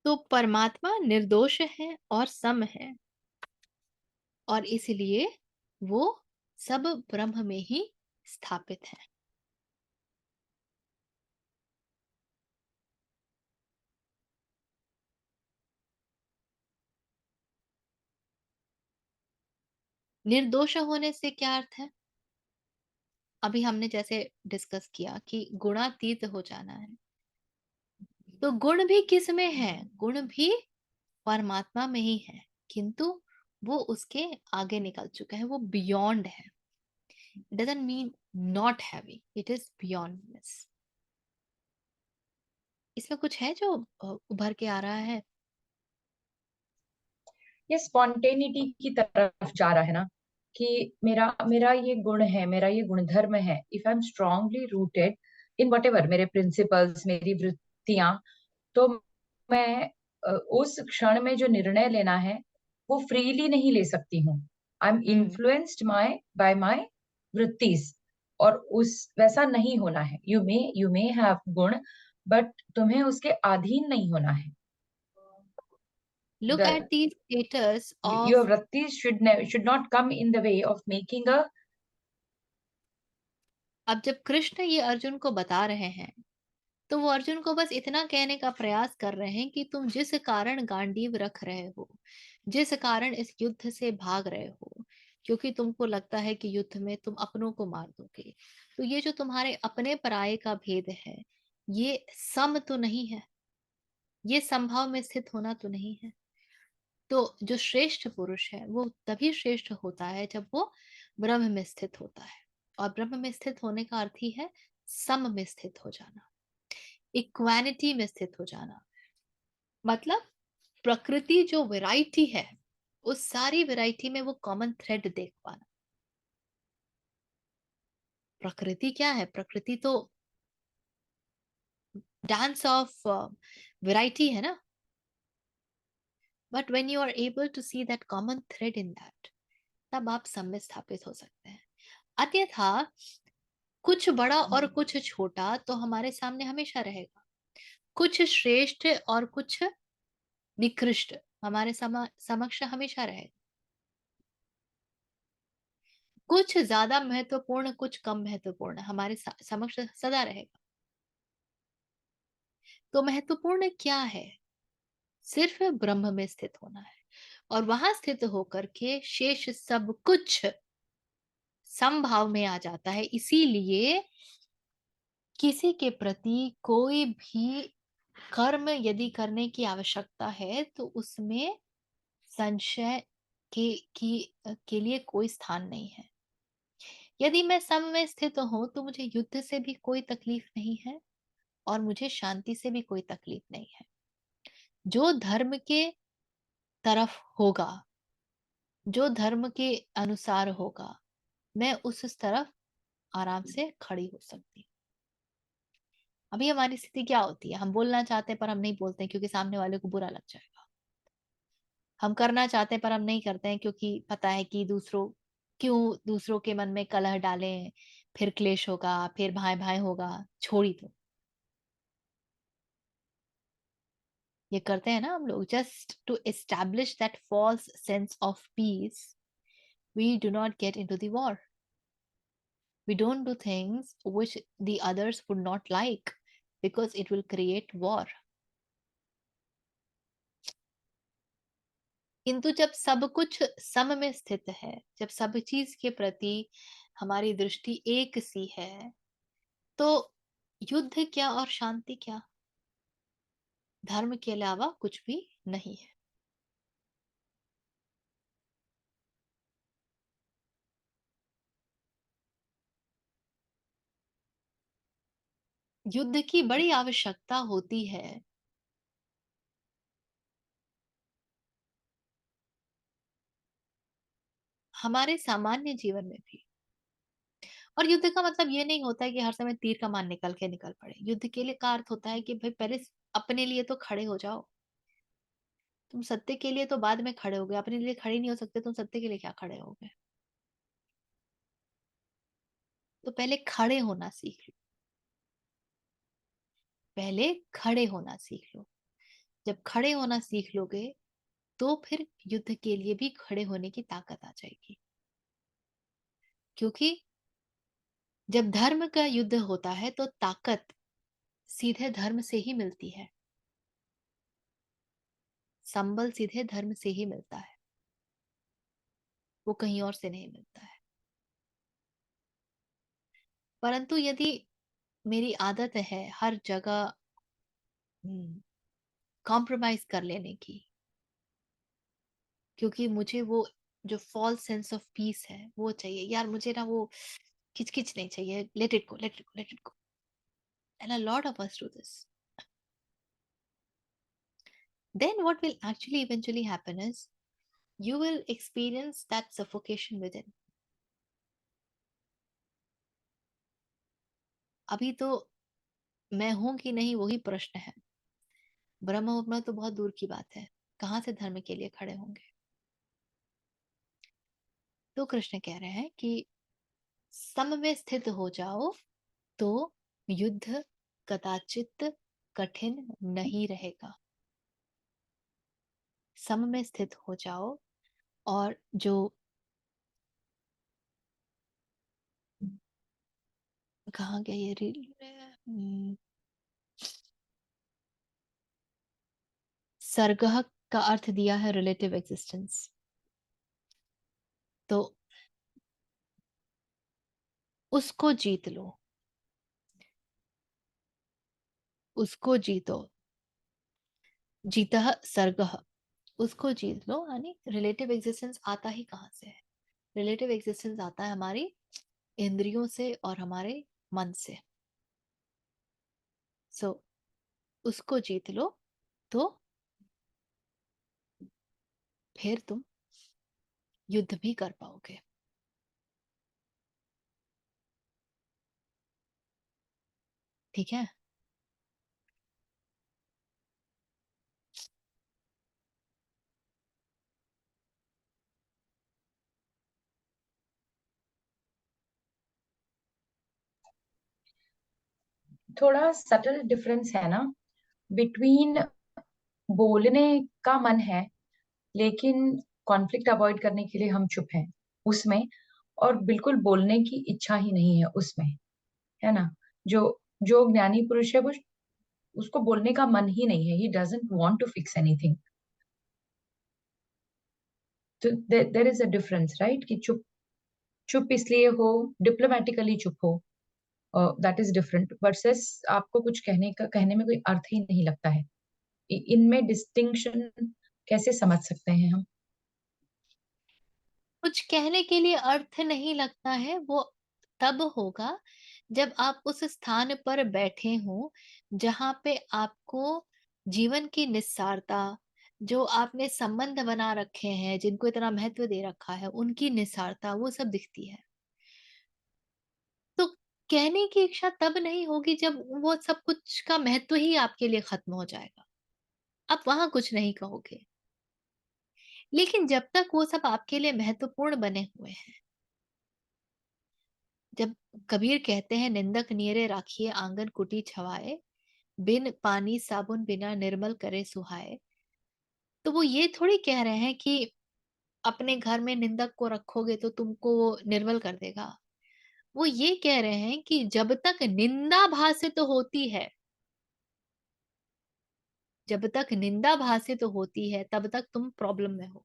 तो परमात्मा निर्दोष है और सम है, और इसलिए वो सब ब्रह्म में ही स्थापित है। निर्दोष होने से क्या अर्थ है? अभी हमने जैसे डिस्कस किया कि गुणातीत हो जाना है। तो गुण भी किस में है? गुण भी परमात्मा में ही है, किंतु वो उसके आगे निकल चुका है, वो बियॉन्ड है। It doesn't mean not having, it is beyondness. इसमें कुछ है जो उभर के आ रहा है? ये स्पॉन्टेनिटी की तरफ जा रहा है ना, कि मेरा मेरा ये गुण है, मेरा ये गुणधर्म है। If I M strongly rooted in what ever मेरे प्रिंसिपल्स, मेरी वृत्तियां, तो मैं उस क्षण में जो निर्णय लेना है वो फ्रीली नहीं ले सकती हूँ। I am influenced by my वृत्तिस, और उस वैसा नहीं होना है। यू मे हैव गुण, बट तुम्हें उसके अधीन नहीं होना है। Look at the status of Your vrittis should not come in the way of making a. अब जब कृष्ण ये अर्जुन को बता रहे हैं, तो वो अर्जुन को बस इतना कहने का प्रयास कर रहे हैं कि तुम जिस कारण गांडीव रख रहे हो, जिस कारण इस युद्ध से भाग रहे हो, क्योंकि तुमको लगता है कि युद्ध में तुम अपनों को मार दोगे, तो ये जो तुम्हारे अपने पराये का भेद है, ये सम तो नहीं है, ये संभाव में स्थित होना तो नहीं है। तो जो श्रेष्ठ पुरुष है वो तभी श्रेष्ठ होता है जब वो ब्रह्म में स्थित होता है, और ब्रह्म में स्थित होने का अर्थ ही है सम में स्थित हो जाना, इक्वानिटी में स्थित हो जाना। मतलब प्रकृति जो वैरायटी है, उस सारी वैरायटी में वो कॉमन थ्रेड देख पाना। प्रकृति क्या है? प्रकृति तो डांस ऑफ वैरायटी है ना। But when you are able to see that common thread in that, तब आप सम में स्थापित हो सकते हैं। अन्यथा कुछ बड़ा और कुछ छोटा तो हमारे सामने हमेशा रहेगा, कुछ श्रेष्ठ और कुछ निकृष्ट हमारे समक्ष हमेशा रहेगा, कुछ ज्यादा महत्वपूर्ण कुछ कम महत्वपूर्ण हमारे समक्ष सदा रहेगा। तो महत्वपूर्ण क्या है? सिर्फ ब्रह्म में स्थित होना है, और वहां स्थित होकर के शेष सब कुछ समभाव में आ जाता है। इसीलिए किसी के प्रति कोई भी कर्म यदि करने की आवश्यकता है तो उसमें संशय के लिए कोई स्थान नहीं है। यदि मैं सम में स्थित हूं तो मुझे युद्ध से भी कोई तकलीफ नहीं है, और मुझे शांति से भी कोई तकलीफ नहीं है। जो धर्म के तरफ होगा, जो धर्म के अनुसार होगा, मैं उस तरफ आराम से खड़ी हो सकती हूँ। अभी हमारी स्थिति क्या होती है? हम बोलना चाहते हैं पर हम नहीं बोलते क्योंकि सामने वाले को बुरा लग जाएगा। हम करना चाहते हैं पर हम नहीं करते हैं क्योंकि पता है कि दूसरों के मन में कलह डालें, फिर क्लेश होगा, फिर भाई भाई होगा, छोड़ी दो। ये करते हैं ना हम लोग just to establish that false sense of peace. We do not get into the war, We don't do things which the others would not like because it will create war. किंतु जब सब कुछ सम में स्थित है, जब सब चीज के प्रति हमारी दृष्टि एक सी है, तो युद्ध क्या और शांति क्या, धर्म के अलावा कुछ भी नहीं है। युद्ध की बड़ी आवश्यकता होती है हमारे सामान्य जीवन में भी। और युद्ध का मतलब ये नहीं होता है कि हर समय तीर कमान निकल के निकल पड़े। युद्ध के लिए का अर्थ होता है कि भाई पहले अपने लिए तो खड़े हो जाओ। तुम सत्य के लिए तो बाद में खड़े हो गए, अपने लिए खड़े नहीं हो सकते, तुम सत्य के लिए क्या खड़े हो गए। तो पहले खड़े होना सीख लो, पहले खड़े होना सीख लो। जब खड़े होना सीख लोगे तो फिर युद्ध के लिए भी खड़े होने की ताकत आ जाएगी। क्योंकि जब धर्म का युद्ध होता है तो ताकत सीधे धर्म से ही मिलती है, संबल सीधे धर्म से ही मिलता है, वो कहीं और से नहीं मिलता है। परंतु यदि मेरी आदत है हर जगह कॉम्प्रोमाइज कर लेने की, क्योंकि मुझे वो जो फॉल्स सेंस ऑफ पीस है वो चाहिए यार, मुझे ना वो किचकिच नहीं चाहिए, let it go, let it go, let it go. And a lot of us do this. Then what will actually eventually happen is you will experience that suffocation within. अभी तो मैं हूं कि नहीं वही प्रश्न है, ब्रह्म होना तो बहुत दूर की बात है, कहां से धर्म के लिए खड़े होंगे। तो कृष्ण कह रहे हैं कि सम में स्थित हो जाओ तो युद्ध कदाचित कठिन नहीं रहेगा। सम में स्थित हो जाओ, और जो कहाँ गया ये रील, सर्गह का अर्थ दिया है रिलेटिव एग्जिस्टेंस। तो उसको जीत लो, उसको जीतो, जीतः सर्गः, उसको जीत लो। यानी रिलेटिव एग्जिस्टेंस आता ही कहाँ से है? रिलेटिव एग्जिस्टेंस आता है हमारी इंद्रियों से और हमारे मन से। सो उसको जीत लो तो फिर तुम युद्ध भी कर पाओगे। ठीक है। थोड़ा सटल डिफरेंस है ना बिटवीन बोलने का मन है लेकिन कॉन्फ्लिक्ट अवॉइड करने के लिए हम चुप हैं उसमें, और बिल्कुल बोलने की इच्छा ही नहीं है उसमें, है ना। जो जो ज्ञानी पुरुष है वो उसको बोलने का मन ही नहीं है, he doesn't want to fix anything. तो there is a difference, right, कि चुप चुप इसलिए हो, डिप्लोमेटिकली चुप हो, दैट इज डिफरेंट वर्सेस आपको कुछ कहने में कोई अर्थ ही नहीं लगता है। इनमें डिस्टिंक्शन कैसे समझ सकते हैं हम? कुछ कहने के लिए अर्थ नहीं लगता है वो तब होगा जब आप उस स्थान पर बैठे हो जहां पे आपको जीवन की निस्सारता, जो आपने संबंध बना रखे हैं, जिनको इतना महत्व दे रखा है, उनकी निस्सारता वो सब दिखती है। तो कहने की इच्छा तब नहीं होगी जब वो सब कुछ का महत्व ही आपके लिए खत्म हो जाएगा, आप वहां कुछ नहीं कहोगे। लेकिन जब तक वो सब आपके लिए महत्वपूर्ण बने हुए हैं, जब कबीर कहते हैं निंदक नियरे राखिए आंगन कुटी छवाए, बिन पानी साबुन बिना निर्मल करे सुहाए, तो वो ये थोड़ी कह रहे हैं कि अपने घर में निंदक को रखोगे तो तुमको वो निर्मल कर देगा। वो ये कह रहे हैं कि जब तक निंदा भासित तो होती है, जब तक निंदा भासित तो होती है, तब तक तुम प्रॉब्लम में हो।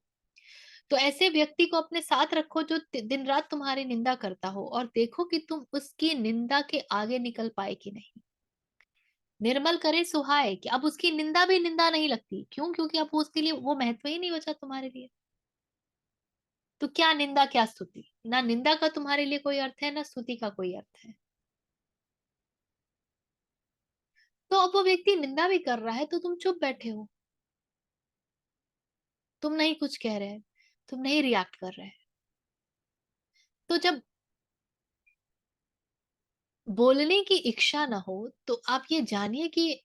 तो ऐसे व्यक्ति को अपने साथ रखो जो दिन रात तुम्हारी निंदा करता हो, और देखो कि तुम उसकी निंदा के आगे निकल पाए कि नहीं। निर्मल करे सुहाए, कि अब उसकी निंदा भी निंदा नहीं लगती। क्यों? क्योंकि अब उसके लिए वो महत्व ही नहीं बचा तुम्हारे लिए। तो क्या निंदा क्या स्तुति, ना निंदा का तुम्हारे लिए कोई अर्थ है, ना स्तुति का कोई अर्थ है। तो अब वो व्यक्ति निंदा भी कर रहा है तो तुम चुप बैठे हो, तुम नहीं कुछ कह रहे, तुम नहीं रिएक्ट कर रहे। तो जब बोलने की इच्छा ना हो तो आप ये जानिए कि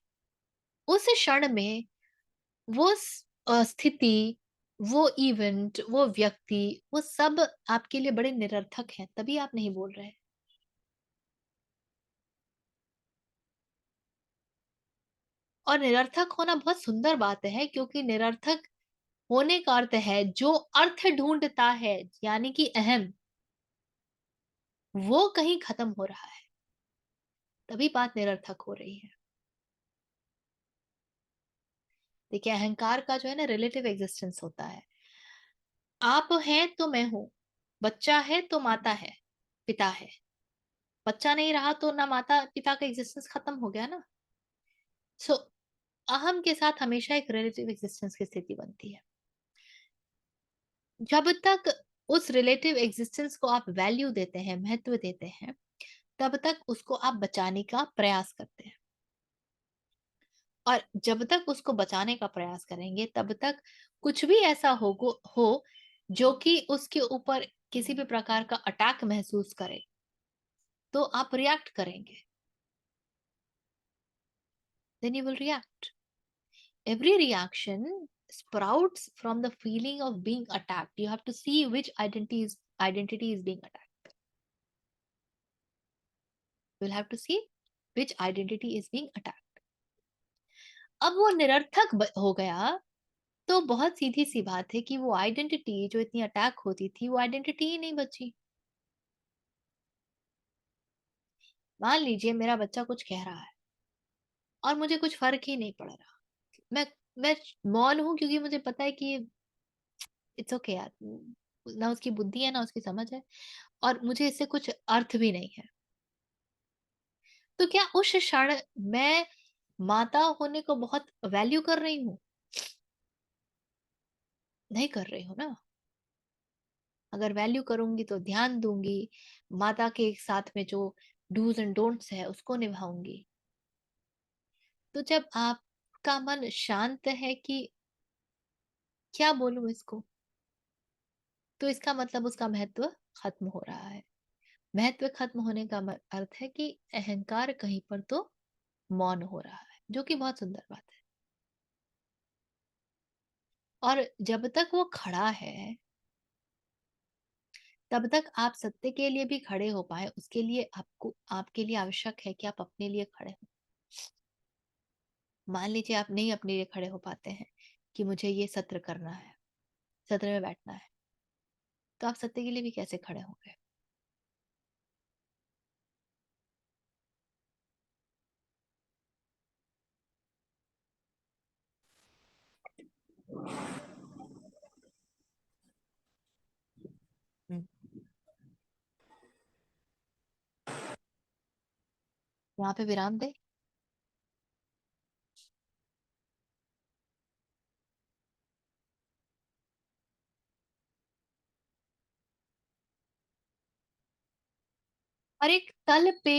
उस क्षण में वो स्थिति, वो इवेंट, वो व्यक्ति, वो सब आपके लिए बड़े निरर्थक हैं, तभी आप नहीं बोल रहे। और निरर्थक होना बहुत सुंदर बात है, क्योंकि निरर्थक होने का अर्थ है जो अर्थ ढूंढता है, यानी कि अहम, वो कहीं खत्म हो रहा है, तभी बात निरर्थक हो रही है। देखिए, अहंकार का जो है ना रिलेटिव एग्जिस्टेंस होता है। आप हैं तो मैं हूं, बच्चा है तो माता है, पिता है। बच्चा नहीं रहा तो ना माता पिता का एग्जिस्टेंस खत्म हो गया ना। सो अहम के साथ हमेशा एक रिलेटिव एग्जिस्टेंस की स्थिति बनती है। जब तक उस रिलेटिव एग्जिस्टेंस को आप वैल्यू देते हैं, महत्व देते हैं, तब तक उसको आप बचाने का प्रयास करते हैं। और जब तक उसको बचाने का प्रयास करेंगे, तब तक कुछ भी ऐसा हो जो कि उसके ऊपर किसी भी प्रकार का अटैक महसूस करे, तो आप रिएक्ट करेंगे। Then you will react. Every reaction sprouts from the feeling of being attacked. You have to see which identity is being attacked. You will have to see which identity is being attacked. अब वो निरर्थक हो गया, तो बहुत सीधी सी बात है कि वो आइडेंटिटी जो इतनी अटैक होती थी, वो आइडेंटिटी ही नहीं बची। मान लीजिए मेरा बच्चा कुछ कह रहा है और मुझे कुछ फर्क ही नहीं पड़ रहा, मैं मौन हूं, क्योंकि मुझे पता है कि इट्स ओके यार, ना उसकी बुद्धि है ना उसकी समझ है, और मुझे इससे कुछ अर्थ भी नहीं है। तो क्या उस क्षण मैं माता होने को बहुत वैल्यू कर रही हूँ? नहीं कर रही हूँ ना। अगर वैल्यू करूंगी तो ध्यान दूंगी, माता के साथ में जो डूज एंड डोंट्स है उसको निभाऊंगी। तो जब आपका मन शांत है कि क्या बोलूं इसको, तो इसका मतलब उसका महत्व खत्म हो रहा है। महत्व खत्म होने का अर्थ है कि अहंकार कहीं पर तो मौन हो रहा है, जो कि बहुत सुंदर बात है। और जब तक वो खड़ा है, तब तक आप सत्य के लिए भी खड़े हो पाए, उसके लिए आपके लिए आवश्यक है कि आप अपने लिए खड़े हो। मान लीजिए आप नहीं अपने लिए खड़े हो पाते हैं कि मुझे ये सत्र करना है, सत्र में बैठना है, तो आप सत्य के लिए भी कैसे खड़े होंगे? हम्म, यहाँ पे विराम दे। और एक तल पे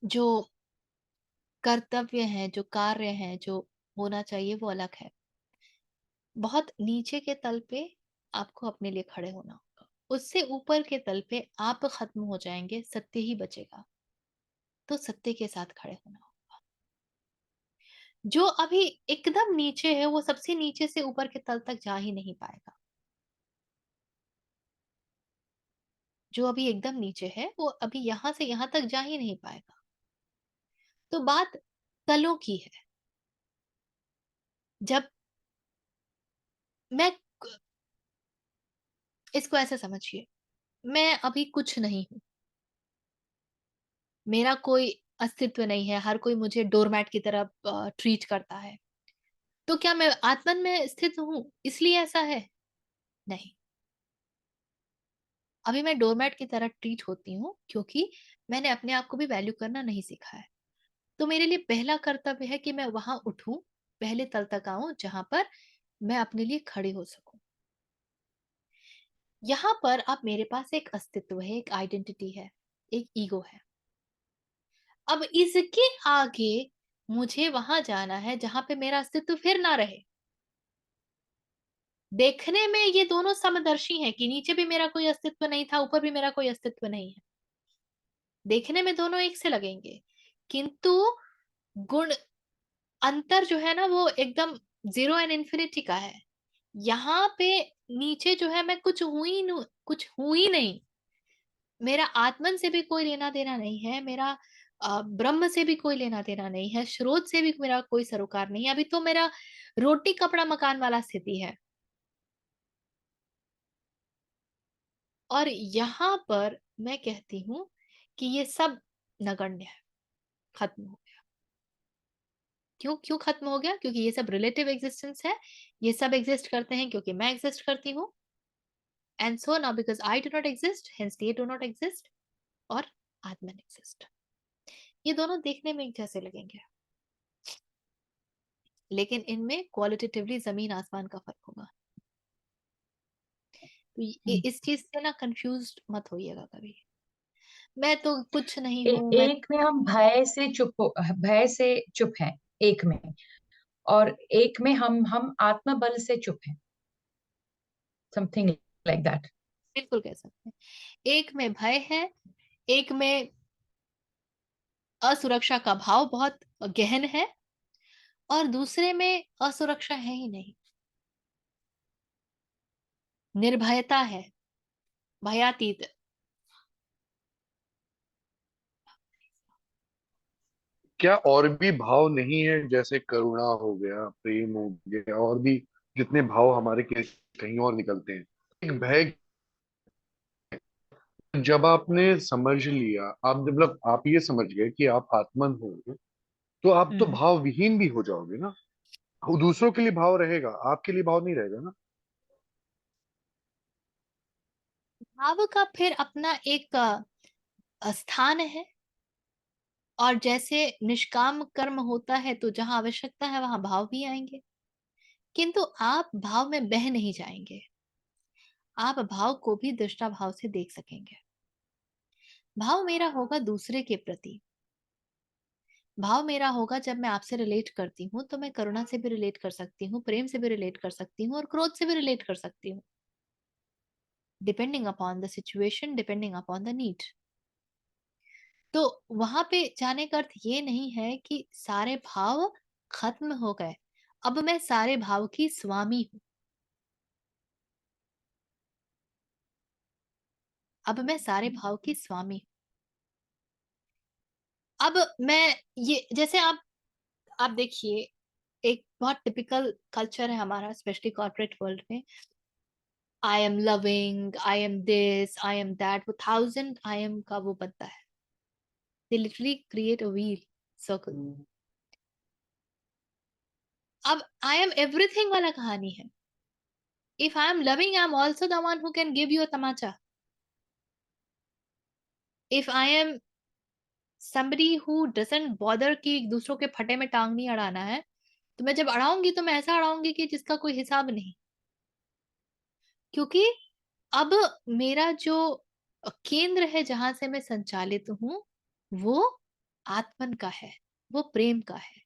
जो कर्तव्य है, जो कार्य है, जो होना चाहिए, वो अलग है। बहुत नीचे के तल पे आपको अपने लिए खड़े होना होगा, उससे ऊपर के तल पे आप खत्म हो जाएंगे, सत्य ही बचेगा। तो सत्य के साथ खड़े होना होगा। जो अभी एकदम नीचे है, वो सबसे नीचे से ऊपर के तल तक जा ही नहीं पाएगा। जो अभी एकदम नीचे है, वो अभी यहां से यहां तक जा ही नहीं पाएगा। तो बात तलों की है। जब मैं इसको ऐसे समझिए, मैं अभी कुछ नहीं हूं, मेरा कोई अस्तित्व नहीं है, हर कोई मुझे डोरमैट की तरह ट्रीट करता है, तो क्या मैं आत्मन में स्थित हूँ इसलिए ऐसा है? नहीं। अभी मैं डोरमैट की तरह ट्रीट होती हूँ क्योंकि मैंने अपने आप को भी वैल्यू करना नहीं सीखा है। तो मेरे लिए पहला कर्तव्य है कि मैं वहां उठूं, पहले तल तक आऊं जहां पर मैं अपने लिए खड़ी हो सकूं। यहाँ पर अब मेरे पास एक अस्तित्व है, एक आइडेंटिटी है, एक ईगो है। अब इसके आगे मुझे वहां जाना है जहां पे मेरा अस्तित्व फिर ना रहे। देखने में ये दोनों समदर्शी हैं कि नीचे भी मेरा कोई अस्तित्व नहीं था, ऊपर भी मेरा कोई अस्तित्व नहीं है। देखने में दोनों एक से लगेंगे, किंतु गुण अंतर जो है ना वो एकदम जीरो एंड इन्फिनिटी का है। यहाँ पे नीचे जो है मैं कुछ हुई नहीं। मेरा आत्मन से भी कोई लेना देना नहीं है, मेरा ब्रह्म से भी कोई लेना देना नहीं है, स्रोत से भी मेरा कोई सरोकार नहीं है। अभी तो मेरा रोटी कपड़ा मकान वाला स्थिति है। और यहाँ पर मैं कहती हूँ कि ये सब नगण्य है, खत्म हो गया। क्यों क्यों खत्म हो गया? क्योंकि ये सब रिलेटिव एग्जिस्टेंस है। ये सब एग्जिस्ट करते हैं क्योंकि मैं एग्जिस्ट करती हूँ। And so now because I do not exist, hence they do not exist, और आत्मन एग्जिस्ट। ये दोनों देखने में एक जैसे लगेंगे, लेकिन इनमें क्वालिटेटिवली जमीन आसमान का फर्क होगा। तो इस चीज से ना कंफ्यूज मत होइएगा कभी। मैं तो कुछ नहीं हूँ, मैं एक में हम भय से चुप हैं, एक में, और एक में हम आत्मबल से चुप हैं, समथिंग लाइक दैट। बिल्कुल कह सकते हैं। एक में भय है, एक में असुरक्षा का भाव बहुत गहन है, और दूसरे में असुरक्षा है ही नहीं, निर्भयता है, भयातीत। क्या और भी भाव नहीं है, जैसे करुणा हो गया, प्रेम हो गया, और भी जितने भाव हमारे कहीं और निकलते हैं? एक भय, जब आपने समझ लिया, आप मतलब आप ये समझ गए कि आप आत्मन हो, तो आप तो हम्म। भाव विहीन भी हो जाओगे ना। वो दूसरों के लिए भाव रहेगा, आपके लिए भाव नहीं रहेगा ना। भाव का फिर अपना एक स्थान है। और जैसे निष्काम कर्म होता है तो जहां आवश्यकता है वहां भाव भी आएंगे, किंतु आप भाव में बह नहीं जाएंगे। आप भाव को भी दृष्टा भाव से देख सकेंगे। भाव मेरा होगा दूसरे के प्रति। भाव मेरा होगा जब मैं आपसे रिलेट करती हूँ तो मैं करुणा से भी रिलेट कर सकती हूँ, प्रेम से भी रिलेट कर सकती हूँ, और क्रोध से भी रिलेट कर सकती हूँ, depending upon the situation, depending upon the need. तो वहां पे जाने का अर्थ ये नहीं है कि सारे भाव खत्म हो गए। अब मैं सारे भाव की स्वामी हूं। अब मैं सारे भाव की स्वामी हूं। अब मैं ये जैसे आप देखिए, एक बहुत टिपिकल कल्चर है हमारा, स्पेशली कॉर्पोरेट वर्ल्ड में। I am loving, I am this, I am that, वो 1000 आई एम का वो बनता है। They literally create a wheel circle. अब आई एम एवरीथिंग वाला कहानी है। If I am loving, I am also the one who can give you a तमाचा। If I am somebody who doesn't bother कि दूसरों के फटे में टांग नहीं अड़ाना है, तो मैं जब अड़ाऊंगी तो मैं ऐसा अड़ाऊंगी कि जिसका कोई हिसाब नहीं। क्योंकि अब मेरा जो केंद्र है जहां से मैं संचालित हूँ, वो आत्मन का है, वो प्रेम का है,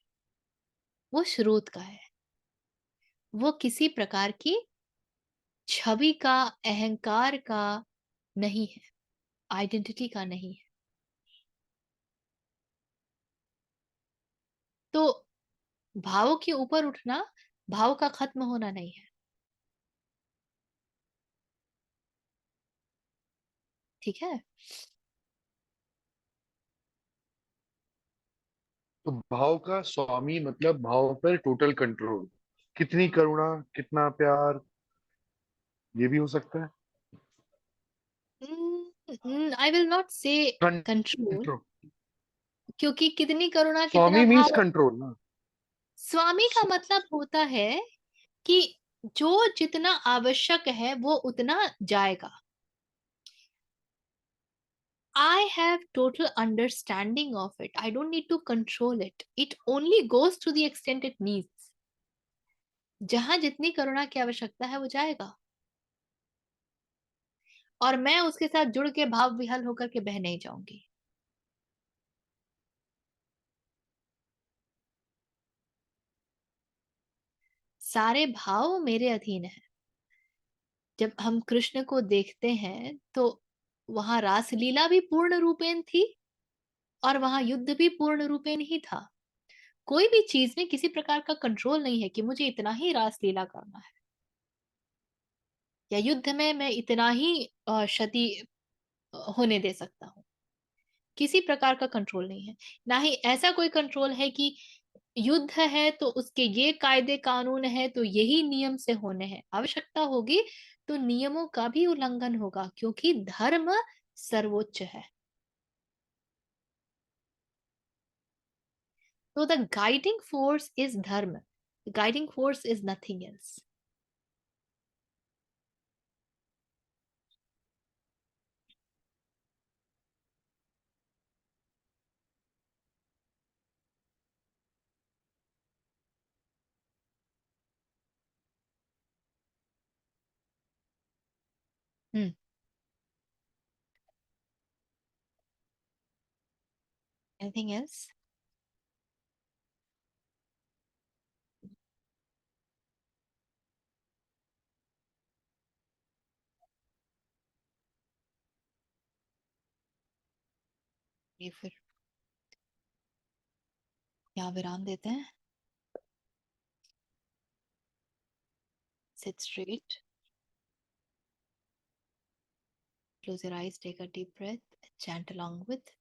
वो स्रोत का है। वो किसी प्रकार की छवि का, अहंकार का नहीं है, आइडेंटिटी का नहीं है। तो भावों के ऊपर उठना भाव का खत्म होना नहीं है। ठीक है। तो भाव का स्वामी मतलब भाव पर टोटल कंट्रोल, कितनी करुणा, कितना प्यार, ये भी हो सकता है। I will not say control. Control. क्योंकि कितनी करुणा कितना स्वामी मीन्स भाव। कंट्रोल ना। स्वामी का मतलब होता है कि जो जितना आवश्यक है वो उतना जाएगा। I have total understanding of it. I don't need to control it. It only goes to the extent it needs. जहां जितनी करुणा की आवश्यकता है वो जाएगा, और मैं उसके साथ जुड़ के भाव विहल होकर के बह नहीं जाऊंगी। सारे भाव मेरे अधीन है। जब हम कृष्ण को देखते हैं तो वहां रासलीला भी पूर्ण रूपेण थी और वहां युद्ध भी पूर्ण रूपेण ही था। कोई भी चीज में किसी प्रकार का कंट्रोल नहीं है कि मुझे इतना ही रासलीला करना है, या युद्ध में मैं इतना ही क्षति होने दे सकता हूँ। किसी प्रकार का कंट्रोल नहीं है। ना ही ऐसा कोई कंट्रोल है कि युद्ध है तो उसके ये कायदे कानून है तो यही नियम से होने हैं। आवश्यकता होगी तो नियमों का भी उल्लंघन होगा, क्योंकि धर्म सर्वोच्च है। तो द गाइडिंग फोर्स इज धर्म, guiding force is nothing else. Hmm. Anything else? ये फिर यहाँ विराम देते हैं। Sit straight, close your eyes, take a deep breath, chant along with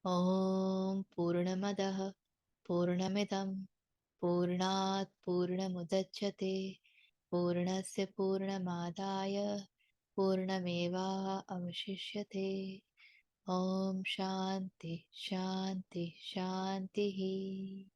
Om Purnamadah Purnamidam Purnat Purnamudachyate Purnasya Purnamadaya Purnameva Avashishyate। Om Shanti Shanti Shanti।